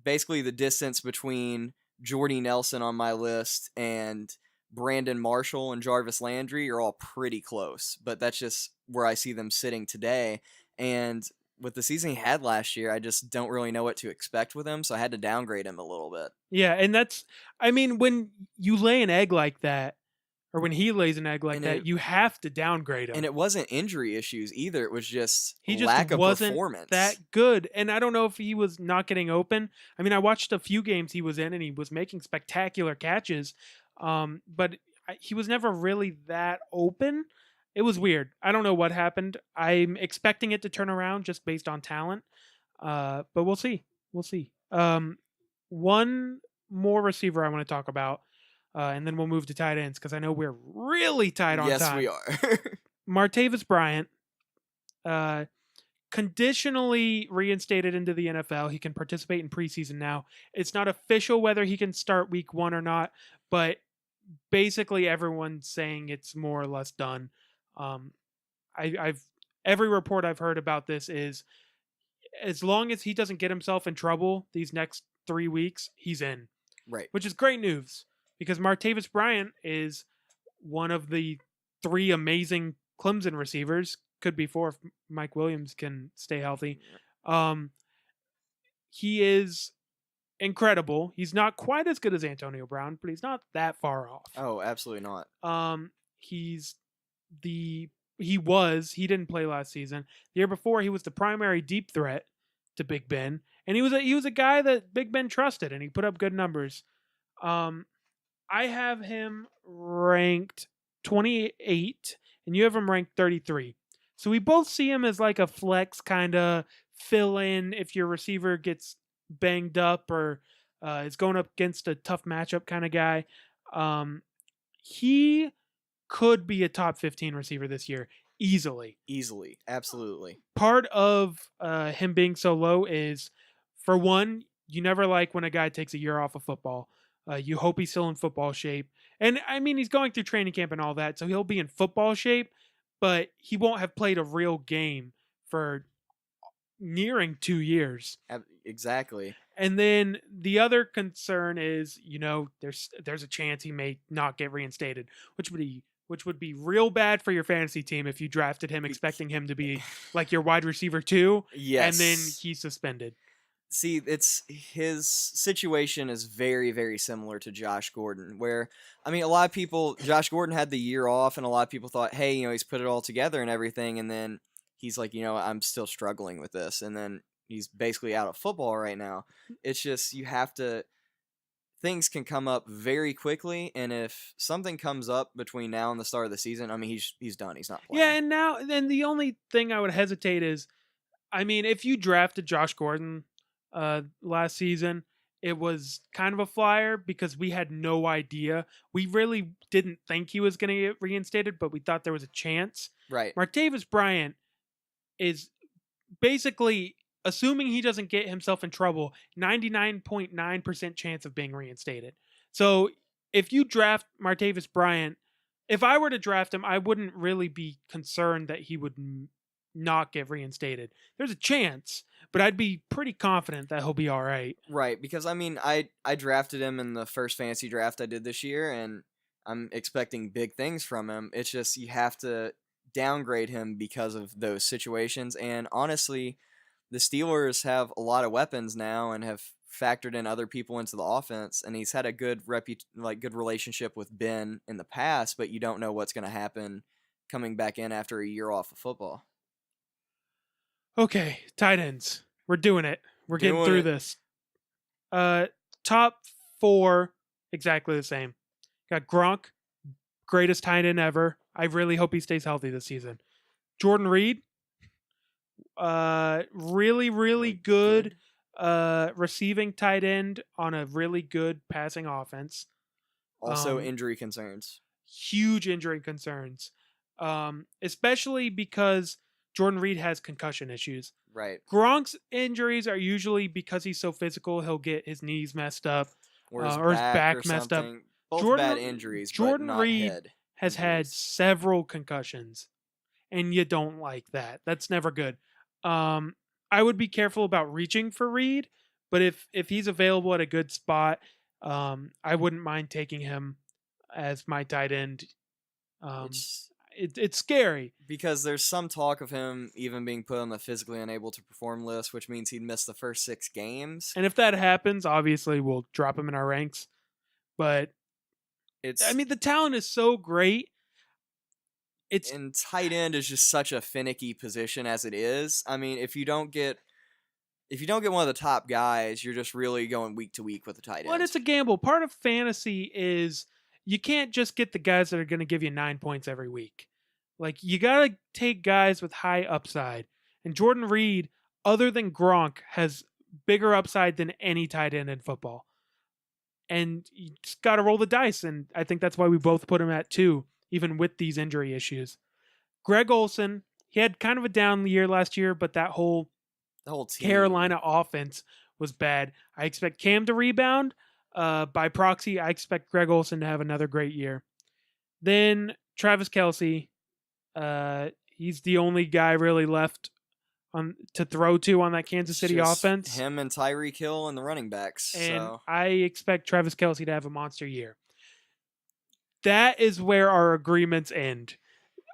Speaker 1: basically the distance between Jordy Nelson on my list and Brandon Marshall and Jarvis Landry are all pretty close. But that's just where I see them sitting today. And with the season he had last year, I just don't really know what to expect with him, so I had to downgrade him a little bit.
Speaker 2: Yeah, and when you lay an egg like that, or when he lays an egg like that, you have to downgrade him.
Speaker 1: And it wasn't injury issues either. It was just
Speaker 2: he
Speaker 1: lack of
Speaker 2: wasn't
Speaker 1: performance.
Speaker 2: That good. And I don't know if he was not getting open. I mean, I watched a few games he was in, and he was making spectacular catches, but he was never really that open. It was weird. I don't know what happened. I'm expecting it to turn around just based on talent. But we'll see. We'll see. One more receiver I want to talk about, and then we'll move to tight ends because I know we're really tight on time.
Speaker 1: Yes, we are.
Speaker 2: Martavis Bryant, conditionally reinstated into the NFL. He can participate in preseason now. It's not official whether he can start week 1 or not, but basically everyone's saying it's more or less done. Every report I've heard about this is as long as he doesn't get himself in trouble these next 3 weeks, he's in.
Speaker 1: Right.
Speaker 2: Which is great news because Martavis Bryant is one of the 3 amazing Clemson receivers. Could be 4 if Mike Williams can stay healthy. He is incredible. He's not quite as good as Antonio Brown, but he's not that far off.
Speaker 1: Oh, absolutely not.
Speaker 2: He didn't play last season. The year before, he was the primary deep threat to Big Ben, and he was a guy that Big Ben trusted, and he put up good numbers. I have him ranked 28, and you have him ranked 33. So we both see him as like a flex kind of fill in if your receiver gets banged up or is going up against a tough matchup kind of guy. He could be a top 15 receiver this year easily.
Speaker 1: Easily. Absolutely.
Speaker 2: Part of him being so low is, for one, you never like when a guy takes a year off of football. You hope he's still in football shape. And I mean, he's going through training camp and all that, so he'll be in football shape, but he won't have played a real game for nearing 2 years.
Speaker 1: Exactly.
Speaker 2: And then the other concern is, there's a chance he may not get reinstated, which would be real bad for your fantasy team if you drafted him expecting him to be like your wide receiver 2.
Speaker 1: Yes.
Speaker 2: And then he's suspended.
Speaker 1: See, his situation is very, very similar to Josh Gordon, where, I mean, a lot of people, Josh Gordon had the year off, and a lot of people thought, hey, he's put it all together and everything, and then he's like, I'm still struggling with this, and then he's basically out of football right now. It's just, things can come up very quickly, and if something comes up between now and the start of the season, I mean, he's done. He's not playing.
Speaker 2: Yeah, and the only thing I would hesitate is, I mean, if you drafted Josh Gordon last season, it was kind of a flyer because we had no idea. We really didn't think he was going to get reinstated, but we thought there was a chance.
Speaker 1: Right.
Speaker 2: Martavis Bryant is basically, assuming he doesn't get himself in trouble, 99.9% chance of being reinstated. So if you draft Martavis Bryant if I were to draft him, I wouldn't really be concerned that he would not get reinstated. There's a chance, but I'd be pretty confident that he'll be all right.
Speaker 1: Right, because I mean, I drafted him in the first fantasy draft I did this year, and I'm expecting big things from him. It's just you have to downgrade him because of those situations. And honestly, the Steelers have a lot of weapons now and have factored in other people into the offense. And he's had a good good relationship with Ben in the past, but you don't know what's going to happen coming back in after a year off of football.
Speaker 2: Okay, tight ends. We're doing it. We're getting
Speaker 1: Doing
Speaker 2: through
Speaker 1: it.
Speaker 2: this. Top 4, exactly the same. Got Gronk, greatest tight end ever. I really hope he stays healthy this season. Jordan Reed, really, really good receiving tight end on a really good passing offense.
Speaker 1: Also, injury concerns.
Speaker 2: Huge injury concerns, especially because Jordan Reed has concussion issues.
Speaker 1: Right.
Speaker 2: Gronk's injuries are usually because he's so physical, he'll get his knees messed up
Speaker 1: Or his
Speaker 2: or his back
Speaker 1: or
Speaker 2: messed up.
Speaker 1: something. Both
Speaker 2: Jordan-
Speaker 1: bad injuries,
Speaker 2: Jordan
Speaker 1: but not
Speaker 2: Reed
Speaker 1: head
Speaker 2: has had
Speaker 1: injuries.
Speaker 2: several concussions, and you don't like that. That's never good. I would be careful about reaching for Reed, but if he's available at a good spot, I wouldn't mind taking him as my tight end. It's scary.
Speaker 1: Because there's some talk of him even being put on the physically unable to perform list, which means he'd miss the first 6 games.
Speaker 2: And if that happens, obviously we'll drop him in our ranks. But
Speaker 1: It's
Speaker 2: I mean, the talent is so great.
Speaker 1: and tight end is just such a finicky position as it is. I mean, if you don't get one of the top guys, you're just really going week to week with the tight end.
Speaker 2: Well, it's a gamble. Part of fantasy is you can't just get the guys that are going to give you 9 points every week. Like, you got to take guys with high upside. And Jordan Reed, other than Gronk, has bigger upside than any tight end in football. And you just got to roll the dice. And I think that's why we both put him at 2, even with these injury issues. Greg Olsen, he had kind of a down year last year, but the whole
Speaker 1: team.
Speaker 2: Carolina offense was bad. I expect Cam to rebound. By proxy, I expect Greg Olsen to have another great year. Then Travis Kelce, he's the only guy really left to throw to on that Kansas City
Speaker 1: Just
Speaker 2: offense.
Speaker 1: Him and Tyreek Hill and the running backs.
Speaker 2: And
Speaker 1: So
Speaker 2: I expect Travis Kelce to have a monster year. That is where our agreements end.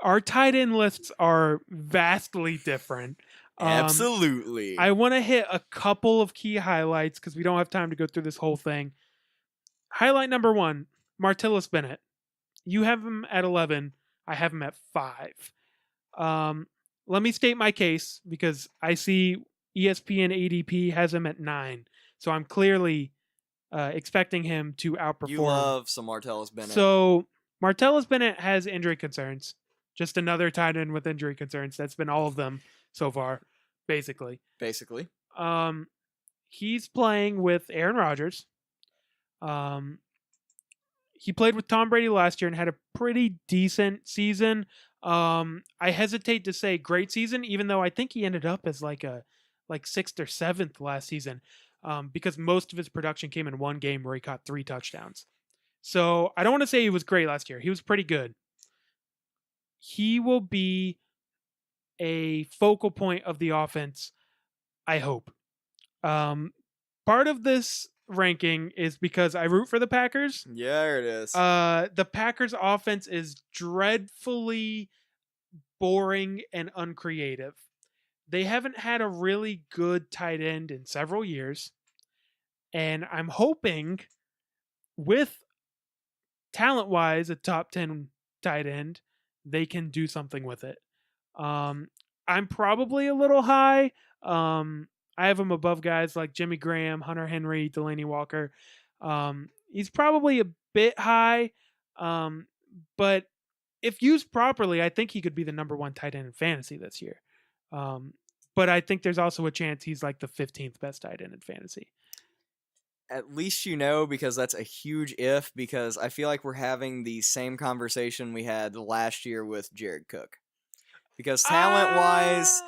Speaker 2: Our tight end lists are vastly different.
Speaker 1: absolutely.
Speaker 2: I want to hit a couple of key highlights because we don't have time to go through this whole thing. Highlight number 1, Martellus Bennett. You have him at 11. I have him at 5. Let me state my case because I see ESPN ADP has him at 9. So I'm clearly expecting him to outperform.
Speaker 1: You love some Martellus Bennett.
Speaker 2: So Martellus Bennett has injury concerns. Just another tight end with injury concerns. That's been all of them so far, basically. He's playing with Aaron Rodgers. He played with Tom Brady last year and had a pretty decent season. I hesitate to say great season, even though I think he ended up as like 6th or 7th last season, because most of his production came in one game where he caught 3 touchdowns. So I don't want to say he was great last year. He was pretty good. He will be a focal point of the offense, I hope. Part of this ranking is because I root for the Packers.
Speaker 1: Yeah, there it is.
Speaker 2: The Packers offense is dreadfully boring and uncreative. They haven't had a really good tight end in several years. And I'm hoping with talent-wise a top 10 tight end, they can do something with it. I'm probably a little high. I have him above guys like Jimmy Graham, Hunter Henry, Delaney Walker. He's probably a bit high, but if used properly, I think he could be the number 1 tight end in fantasy this year. But I think there's also a chance he's like the 15th best tight end in fantasy.
Speaker 1: At least you know, because that's a huge if, because I feel like we're having the same conversation we had last year with Jared Cook. Because talent-wise,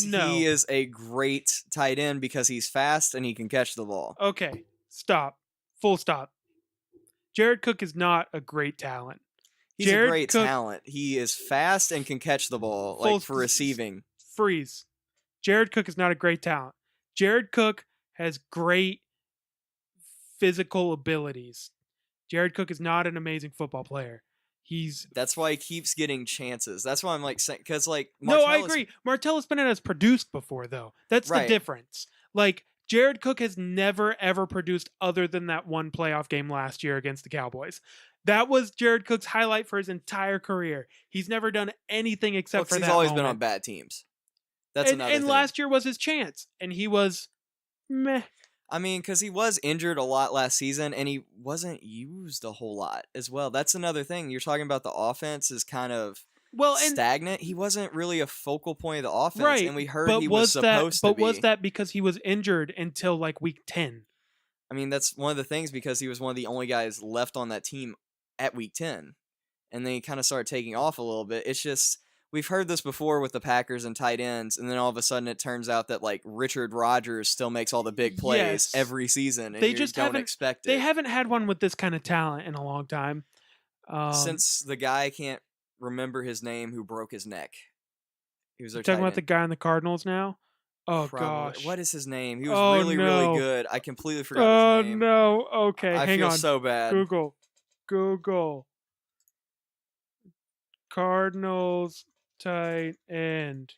Speaker 2: No.
Speaker 1: he is a great tight end because he's fast and he can catch the ball.
Speaker 2: Okay, stop. Full stop. Jared Cook is not a great talent.
Speaker 1: He's a
Speaker 2: Jared
Speaker 1: great
Speaker 2: Cook,
Speaker 1: talent. He is fast and can catch the ball, like for receiving.
Speaker 2: Freeze. Jared Cook is not a great talent. Jared Cook has great physical abilities. Jared Cook is not an amazing football player.
Speaker 1: That's why he keeps getting chances. That's why I'm like saying, because like
Speaker 2: No, I agree. Martellus Bennett has produced before, though. That's the
Speaker 1: Right.
Speaker 2: difference. Like Jared Cook has never ever produced other than that one playoff game last year against the Cowboys. That was Jared Cook's highlight for his entire career. He's never done anything except for that.
Speaker 1: He's always been
Speaker 2: moment.
Speaker 1: on bad teams. That's another
Speaker 2: And
Speaker 1: thing.
Speaker 2: last year was his chance, and he was meh.
Speaker 1: I mean, because he was injured a lot last season, and he wasn't used a whole lot as well. That's another thing. You're talking about the offense is kind of stagnant. He wasn't really a focal point of the offense,
Speaker 2: right?
Speaker 1: and we heard he was supposed to be.
Speaker 2: But was that because he was injured until like week 10?
Speaker 1: I mean, that's one of the things because he was one of the only guys left on that team at week 10, and then he kind of started taking off a little bit. It's just we've heard this before with the Packers and tight ends, and then all of a sudden it turns out that like Richard Rodgers still makes all the big plays every season, and
Speaker 2: they just
Speaker 1: don't expect it.
Speaker 2: They haven't had one with this kind of talent in a long time.
Speaker 1: Since the guy can't remember his name who broke his neck. He was
Speaker 2: talking about the guy in the Cardinals now. Oh gosh,
Speaker 1: what is his name? He was really good. I completely forgot his name.
Speaker 2: Oh no. Okay,
Speaker 1: I
Speaker 2: hang
Speaker 1: feel
Speaker 2: on.
Speaker 1: so bad.
Speaker 2: Google. Cardinals tight end.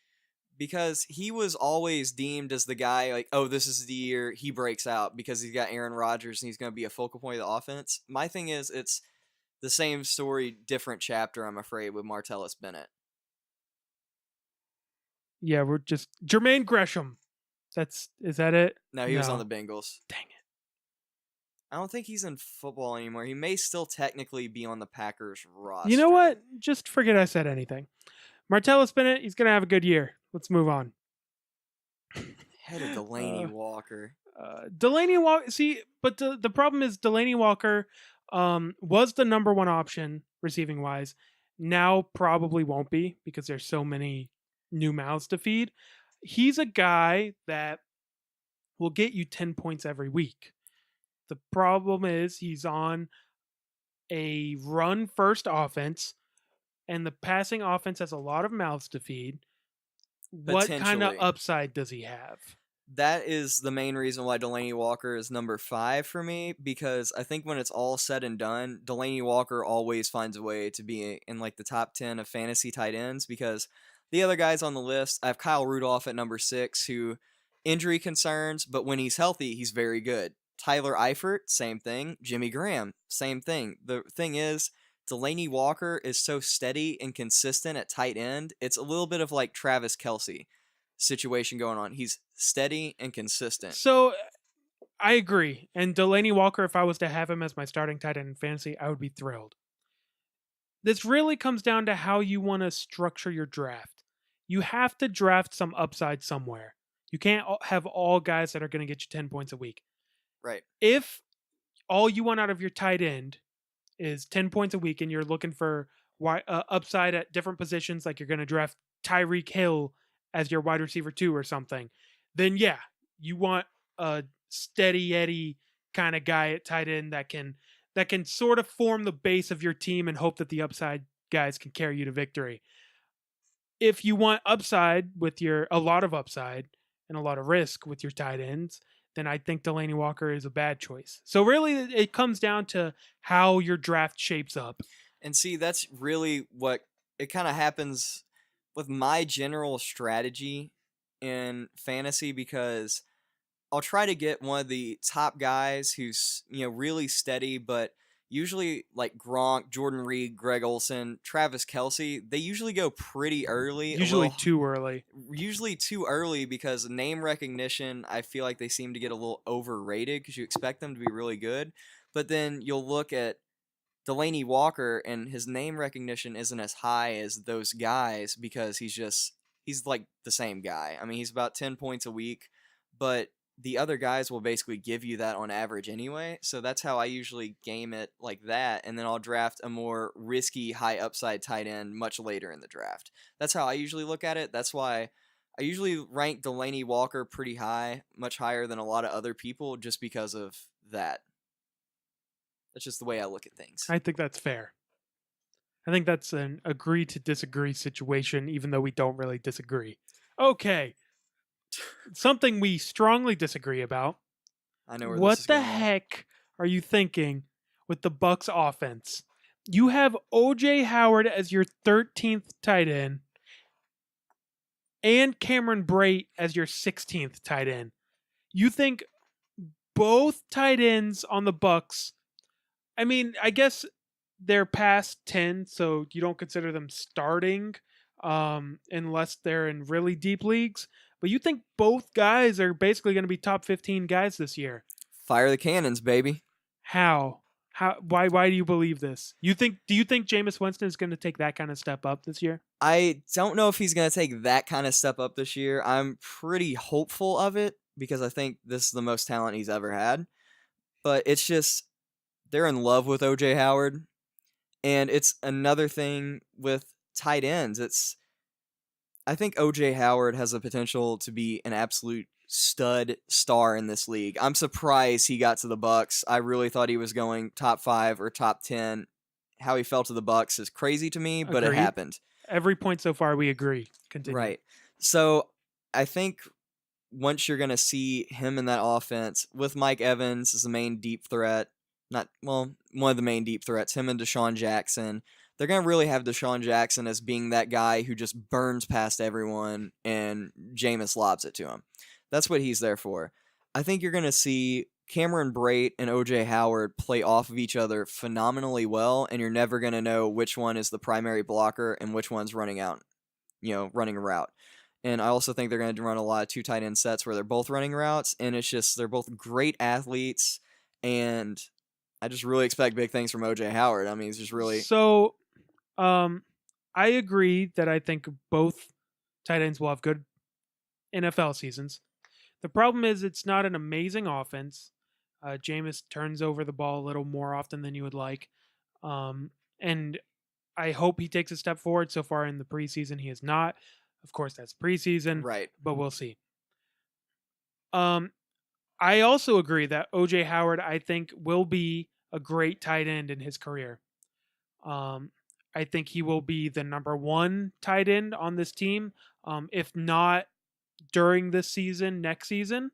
Speaker 1: Because he was always deemed as the guy, like, oh, this is the year he breaks out because he's got Aaron Rodgers and he's going to be a focal point of the offense. My thing is, it's the same story, different chapter, I'm afraid, with Martellus Bennett.
Speaker 2: Yeah, we're just Jermaine Gresham. Is that it?
Speaker 1: No, he was on the Bengals.
Speaker 2: Dang it.
Speaker 1: I don't think he's in football anymore. He may still technically be on the Packers roster.
Speaker 2: You know what? Just forget I said anything. Martellus Bennett, he's going to have a good year. Let's move on.
Speaker 1: Head of Delaney Walker.
Speaker 2: Delaney Walker. See, but the problem is Delaney Walker was the number one option receiving wise. Now probably won't be because there's so many new mouths to feed. He's a guy that will get you 10 points every week. The problem is he's on a run first offense, and the passing offense has a lot of mouths to feed. What kind of upside does he have?
Speaker 1: That is the main reason why Delaney Walker is number 5 for me, because I think when it's all said and done, Delaney Walker always finds a way to be in like the top 10 of fantasy tight ends, because the other guys on the list, I have Kyle Rudolph at number 6, who injury concerns, but when he's healthy, he's very good. Tyler Eifert, same thing. Jimmy Graham, same thing. The thing is, Delaney Walker is so steady and consistent at tight end. It's a little bit of like Travis Kelce situation going on. He's steady and consistent.
Speaker 2: So I agree. And Delaney Walker, if I was to have him as my starting tight end in fantasy, I would be thrilled. This really comes down to how you want to structure your draft. You have to draft some upside somewhere. You can't have all guys that are going to get you 10 points a week.
Speaker 1: Right.
Speaker 2: If all you want out of your tight end is 10 points a week and you're looking for upside at different positions, like you're going to draft Tyreek Hill as your wide receiver 2 or something, then yeah, you want a steady Eddie kind of guy at tight end that can sort of form the base of your team and hope that the upside guys can carry you to victory. If you want upside with a lot of upside and a lot of risk with your tight ends, then I think Delaney Walker is a bad choice. So really it comes down to how your draft shapes up.
Speaker 1: And see, that's really what it kind of happens with my general strategy in fantasy, because I'll try to get one of the top guys who's, really steady, but usually like Gronk, Jordan Reed, Greg Olsen, Travis Kelce, they usually go pretty early.
Speaker 2: Usually too early.
Speaker 1: Usually too early because name recognition, I feel like they seem to get a little overrated because you expect them to be really good. But then you'll look at Delaney Walker and his name recognition isn't as high as those guys because he's like the same guy. I mean, he's about 10 points a week, but the other guys will basically give you that on average anyway. So that's how I usually game it like that. And then I'll draft a more risky, high upside tight end much later in the draft. That's how I usually look at it. That's why I usually rank Delaney Walker pretty high, much higher than a lot of other people, just because of that. That's just the way I look at things.
Speaker 2: I think that's fair. I think that's an agree to disagree situation, even though we don't really disagree. Okay, something we strongly disagree about.
Speaker 1: I know where this
Speaker 2: What
Speaker 1: is
Speaker 2: the
Speaker 1: going.
Speaker 2: heck are you thinking with the Bucks offense? You have OJ Howard as your 13th tight end and Cameron Brate as your 16th tight end. You think both tight ends on the Bucks, I mean, I guess they're past 10, so you don't consider them starting unless they're in really deep leagues. But you think both guys are basically going to be top 15 guys this year.
Speaker 1: Fire the cannons, baby.
Speaker 2: How? Why do you believe this? Do you think Jameis Winston is going to take that kind of step up this year?
Speaker 1: I don't know if he's going to take that kind of step up this year. I'm pretty hopeful of it because I think this is the most talent he's ever had. But it's just, they're in love with OJ Howard. And it's another thing with tight ends. I think OJ Howard has the potential to be an absolute stud star in this league. I'm surprised he got to the Bucks. I really thought he was going top 5 or top 10. How he fell to the Bucks is crazy to me, but it
Speaker 2: Agreed.
Speaker 1: happened.
Speaker 2: Every point so far, we agree. Continue.
Speaker 1: Right. So I think once you're going to see him in that offense with Mike Evans as the main deep threat, one of the main deep threats, him and Deshaun Jackson, they're going to really have Deshaun Jackson as being that guy who just burns past everyone and Jameis lobs it to him. That's what he's there for. I think you're going to see Cameron Brate and OJ Howard play off of each other phenomenally well, and you're never going to know which one is the primary blocker and which one's running a route. And I also think they're going to run a lot of 2 tight end sets where they're both running routes, and it's just they're both great athletes, and I just really expect big things from OJ Howard. I mean, he's just really...
Speaker 2: So, I agree that I think both tight ends will have good NFL seasons. The problem is it's not an amazing offense. Jameis turns over the ball a little more often than you would like. And I hope he takes a step forward. So far in the preseason, he has not. Of course, that's preseason,
Speaker 1: Right.
Speaker 2: but we'll see. I also agree that OJ Howard, I think, will be a great tight end in his career. I think he will be the number 1 tight end on this team. If not during this season, next season.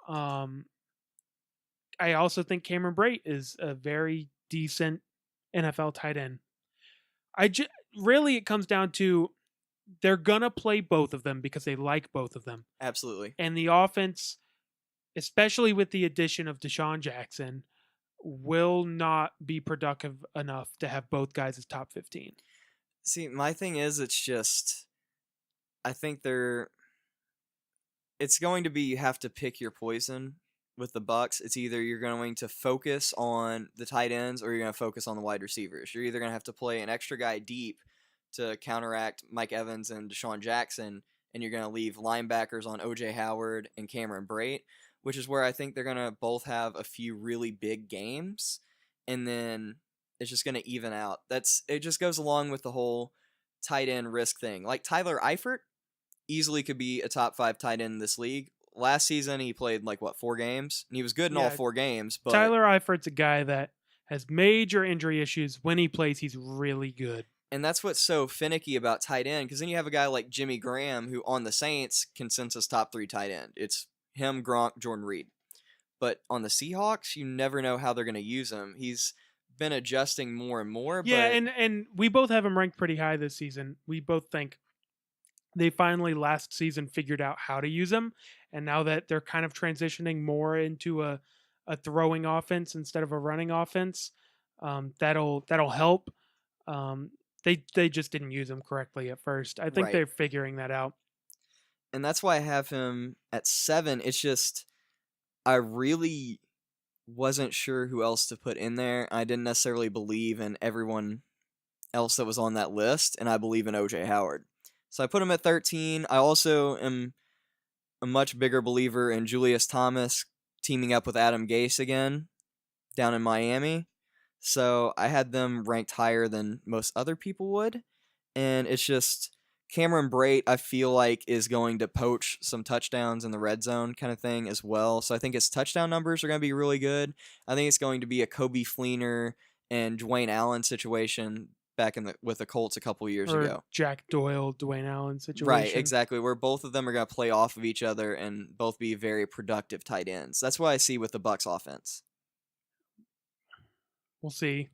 Speaker 2: I also think Cameron Brate is a very decent NFL tight end. Really, it comes down to they're going to play both of them because they like both of them.
Speaker 1: Absolutely.
Speaker 2: And the offense, especially with the addition of Deshaun Jackson, will not be productive enough to have both guys as top 15.
Speaker 1: See, my thing is, it's just, I think it's going to be you have to pick your poison with the Bucks. It's either you're going to focus on the tight ends or you're going to focus on the wide receivers. You're either going to have to play an extra guy deep to counteract Mike Evans and Deshaun Jackson, and you're going to leave linebackers on OJ Howard and Cameron Brate, which is where I think they're going to both have a few really big games, and then it's just going to even out. It just goes along with the whole tight end risk thing. Like Tyler Eifert easily could be a top 5 tight end in this league. Last season, he played 4 games, and he was good in all 4 games. But
Speaker 2: Tyler Eifert's a guy that has major injury issues. When he plays, he's really good.
Speaker 1: And that's what's so finicky about tight end, because then you have a guy like Jimmy Graham, who on the Saints consensus top 3 tight end. It's him, Gronk, Jordan Reed. But on the Seahawks, you never know how they're going to use him. He's been adjusting more and more.
Speaker 2: Yeah,
Speaker 1: but
Speaker 2: and we both have him ranked pretty high this season. We both think they finally last season figured out how to use him, and now that they're kind of transitioning more into a throwing offense instead of a running offense, that'll help. They just didn't use him correctly at first. I think
Speaker 1: Right.
Speaker 2: they're figuring that out.
Speaker 1: And that's why I have him at 7. It's just, I really wasn't sure who else to put in there. I didn't necessarily believe in everyone else that was on that list, and I believe in OJ Howard. So I put him at 13. I also am a much bigger believer in Julius Thomas teaming up with Adam Gase again down in Miami. So I had them ranked higher than most other people would. And it's just Cameron Brate, I feel like, is going to poach some touchdowns in the red zone kind of thing as well. So I think his touchdown numbers are going to be really good. I think it's going to be a Kobe Fleener and Dwayne Allen situation back with the Colts a couple years
Speaker 2: or
Speaker 1: ago.
Speaker 2: Jack Doyle, Dwayne Allen situation.
Speaker 1: Right, exactly. Where both of them are going to play off of each other and both be very productive tight ends. That's what I see with the Bucks offense.
Speaker 2: We'll see.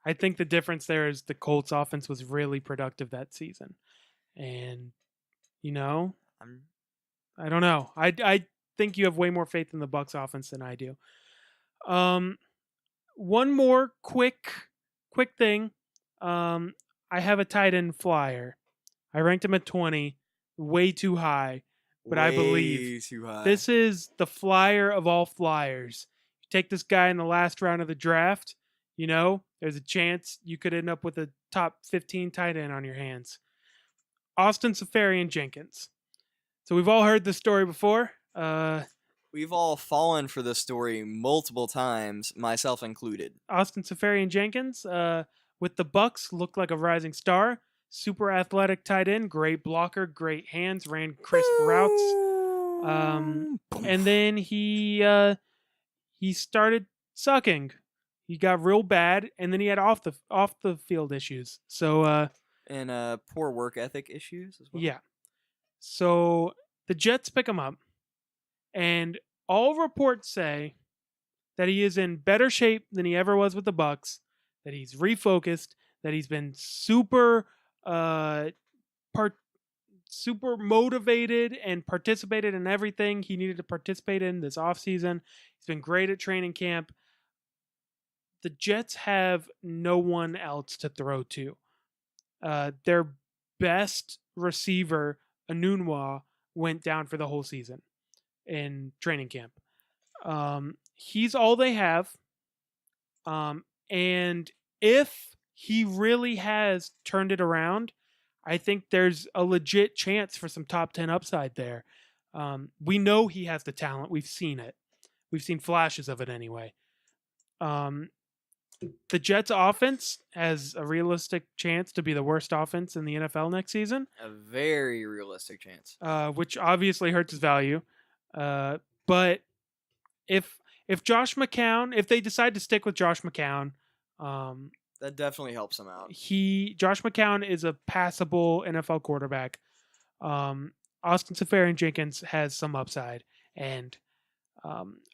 Speaker 2: I think the difference there is the Colts offense was really productive that season. And, you know, I don't know. I think you have way more faith in the Bucks offense than I do. One more quick thing. I have a tight end flyer. I ranked him at 20, way too high. But I believe this is the flyer of all flyers. You take this guy in the last round of the draft, you know, there's a chance you could end up with a top 15 tight end on your hands. Austin Seferian-Jenkins. So we've all heard this story before.
Speaker 1: We've all fallen for this story multiple times, myself included.
Speaker 2: Austin Seferian-Jenkins, with the Bucks, looked like a rising star. Super athletic tight end, great blocker, great hands, ran crisp routes. And then he started sucking. He got real bad, and then he had off the field issues. So
Speaker 1: and poor work ethic issues as well.
Speaker 2: Yeah. So the Jets pick him up, and all reports say that he is in better shape than he ever was with the Bucks, that he's refocused, that he's been super motivated and participated in everything he needed to participate in this offseason. He's been great at training camp. The Jets have no one else to throw to. Their best receiver, Anunwa, went down for the whole season in training camp. He's all they have. And if he really has turned it around, I think there's a legit chance for some top 10 upside there. We know he has the talent. We've seen it. We've seen flashes of it anyway. The Jets offense has a realistic chance to be the worst offense in the NFL next season.
Speaker 1: A very realistic chance.
Speaker 2: Which obviously hurts his value. But if Josh McCown, if they decide to stick with Josh McCown,
Speaker 1: that definitely helps him out.
Speaker 2: Josh McCown is a passable NFL quarterback. Austin Seferian-Jenkins has some upside, and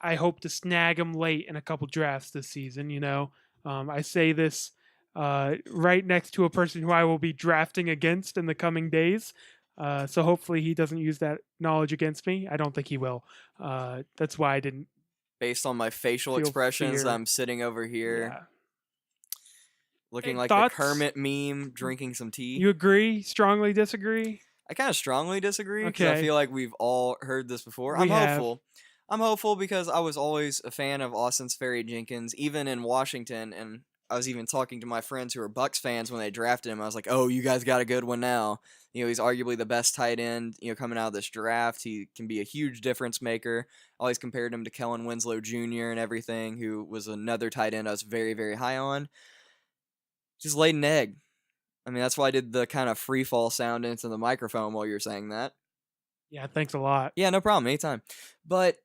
Speaker 2: I hope to snag him late in a couple drafts this season. You know, I say this right next to a person who I will be drafting against in the coming days. So hopefully he doesn't use that knowledge against me. I don't think he will. That's why I didn't.
Speaker 1: Based on my facial expressions,
Speaker 2: fear.
Speaker 1: I'm sitting over here.
Speaker 2: Yeah.
Speaker 1: Looking like
Speaker 2: thoughts?
Speaker 1: the Kermit meme, drinking some tea.
Speaker 2: You agree? Strongly disagree?
Speaker 1: I kind of strongly disagree because
Speaker 2: Okay.
Speaker 1: I feel like we've all heard this before.
Speaker 2: We
Speaker 1: I'm
Speaker 2: have.
Speaker 1: hopeful. I'm hopeful because I was always a fan of Austin Seferian-Jenkins, even in Washington, and I was even talking to my friends who are Bucks fans when they drafted him. I was like, "Oh, you guys got a good one now." You know, he's arguably the best tight end, you know, coming out of this draft. He can be a huge difference maker. Always compared him to Kellen Winslow Jr. and everything, who was another tight end I was very, very high on. Just laid an egg. I mean, that's why I did the kind of free fall sound into the microphone while you were saying that.
Speaker 2: Yeah, thanks a lot.
Speaker 1: Yeah, no problem. Anytime. But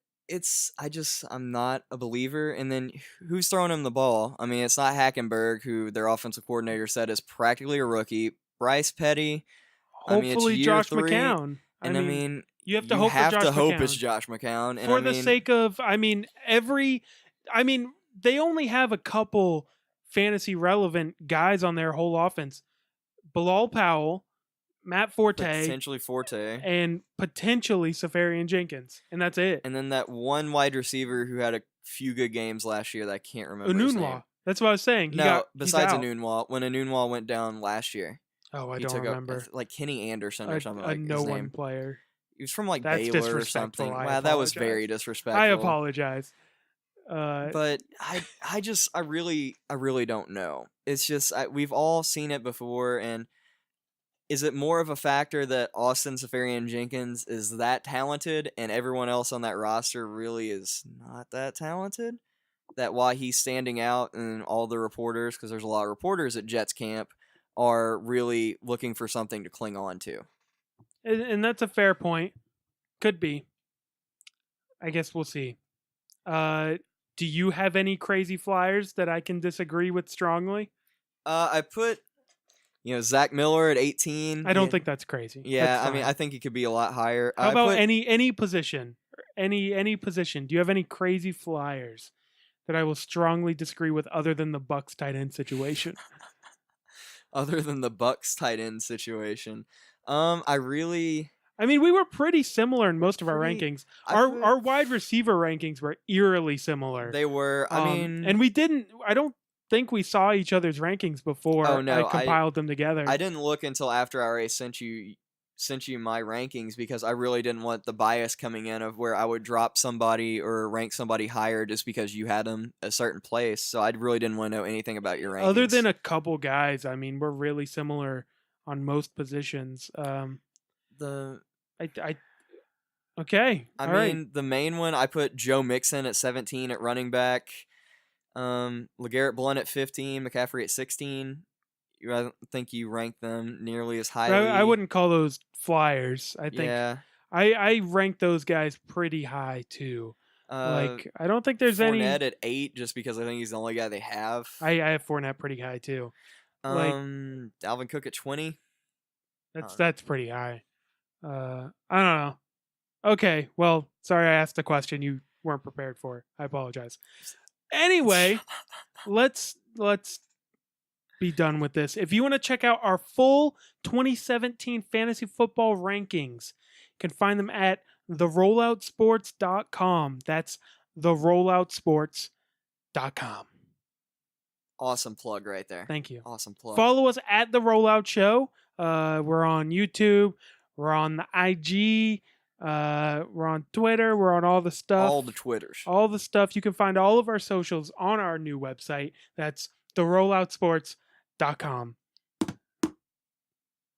Speaker 1: I'm not a believer. And then who's throwing him the ball? I mean, it's not Hackenberg, who their offensive coordinator said is practically a rookie. Bryce Petty.
Speaker 2: Hopefully,
Speaker 1: it's year
Speaker 2: Josh
Speaker 1: 3.
Speaker 2: McCown.
Speaker 1: And I mean,
Speaker 2: you have to hope
Speaker 1: have
Speaker 2: for Josh
Speaker 1: to hope
Speaker 2: McCown.
Speaker 1: it's Josh McCown. And
Speaker 2: For the sake of, they only have a couple fantasy relevant guys on their whole offense. Bilal Powell, Matt Forte,
Speaker 1: potentially Forte,
Speaker 2: and potentially Seferian-Jenkins, and that's it.
Speaker 1: And then that one wide receiver who had a few good games last year that I can't remember his name.
Speaker 2: Anunwa. That's what I was saying.
Speaker 1: Besides
Speaker 2: he's out.
Speaker 1: Anunwa, when Anunwa went down last year.
Speaker 2: Oh, I
Speaker 1: he
Speaker 2: don't
Speaker 1: took
Speaker 2: remember.
Speaker 1: like Kenny Anderson or something like
Speaker 2: no
Speaker 1: his
Speaker 2: one
Speaker 1: name.
Speaker 2: player.
Speaker 1: He was from like
Speaker 2: That's
Speaker 1: Baylor or
Speaker 2: disrespectful.
Speaker 1: something.
Speaker 2: I
Speaker 1: Wow, that was
Speaker 2: apologize.
Speaker 1: very disrespectful.
Speaker 2: I apologize.
Speaker 1: But I really don't know. It's just we've all seen it before, and is it more of a factor that Austin Seferian-Jenkins is that talented and everyone else on that roster really is not that talented? That why he's standing out and all the reporters, because there's a lot of reporters at Jets camp, are really looking for something to cling on to.
Speaker 2: And that's a fair point. Could be. I guess we'll see. Do you have any crazy flyers that I can disagree with strongly?
Speaker 1: I put Zach Miller at 18.
Speaker 2: I don't think that's crazy.
Speaker 1: Yeah,
Speaker 2: That's
Speaker 1: I mean,
Speaker 2: fine.
Speaker 1: I think he could be a lot higher.
Speaker 2: How
Speaker 1: I
Speaker 2: about
Speaker 1: put,
Speaker 2: any position? Any position? Do you have any crazy flyers that I will strongly disagree with other than the Bucks tight end situation?
Speaker 1: other than the Bucks tight end situation? I really
Speaker 2: I mean, we were pretty similar in most of our
Speaker 1: pretty.
Speaker 2: rankings.
Speaker 1: I
Speaker 2: Our
Speaker 1: put,
Speaker 2: wide receiver rankings were eerily similar.
Speaker 1: they were. I
Speaker 2: And
Speaker 1: mean,
Speaker 2: we didn't. I don't think we saw each other's rankings before
Speaker 1: oh no,
Speaker 2: I compiled them together.
Speaker 1: I didn't look until after I already sent you my rankings because I really didn't want the bias coming in of where I would drop somebody or rank somebody higher just because you had them a certain place. So I really didn't want to know anything about your rankings.
Speaker 2: Other than a couple guys, I mean, we're really similar on most positions.
Speaker 1: the
Speaker 2: Okay.
Speaker 1: I
Speaker 2: all
Speaker 1: mean,
Speaker 2: right.
Speaker 1: the main one, I put Joe Mixon at 17 at running back, LeGarrette Blount at 15, McCaffrey at 16. I don't think you ranked them nearly as
Speaker 2: But
Speaker 1: highly.
Speaker 2: I wouldn't call those flyers. I think
Speaker 1: Yeah.
Speaker 2: I rank those guys pretty high too. Like I don't think there's any.
Speaker 1: Fournette at 8 just because I think he's the only guy they have.
Speaker 2: I have Fournette pretty high too. Like
Speaker 1: Dalvin Cook at 20.
Speaker 2: that's pretty high. I don't know. Okay, well, sorry I asked a question you weren't prepared for. I apologize. Anyway, let's be done with this. If you want to check out our full 2017 fantasy football rankings, you can find them at therolloutsports.com. That's therolloutsports.com.
Speaker 1: Awesome plug right there.
Speaker 2: Thank you.
Speaker 1: Awesome plug.
Speaker 2: Follow us at The Rollout Show. We're on YouTube. We're on the IG. We're on Twitter. We're on all the stuff.
Speaker 1: All the Twitters.
Speaker 2: All the stuff. You can find all of our socials on our new website. That's therolloutsports.com.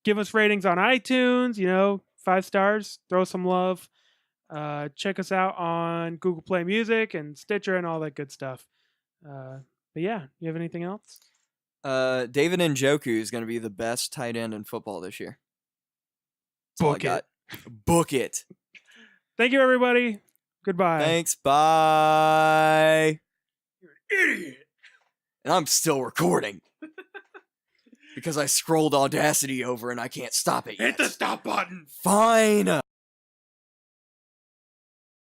Speaker 2: Give us ratings on iTunes, 5 stars. Throw some love. Check us out on Google Play Music and Stitcher and all that good stuff. But yeah, you have anything else?
Speaker 1: David Njoku is going to be the best tight end in football this year. That's all I
Speaker 2: Book
Speaker 1: got. Book it.
Speaker 2: Thank you, everybody. Goodbye.
Speaker 1: Thanks. Bye.
Speaker 3: You're an idiot.
Speaker 1: And I'm still recording. Because I scrolled Audacity over and I can't stop it yet.
Speaker 3: Hit the stop button.
Speaker 1: Fine.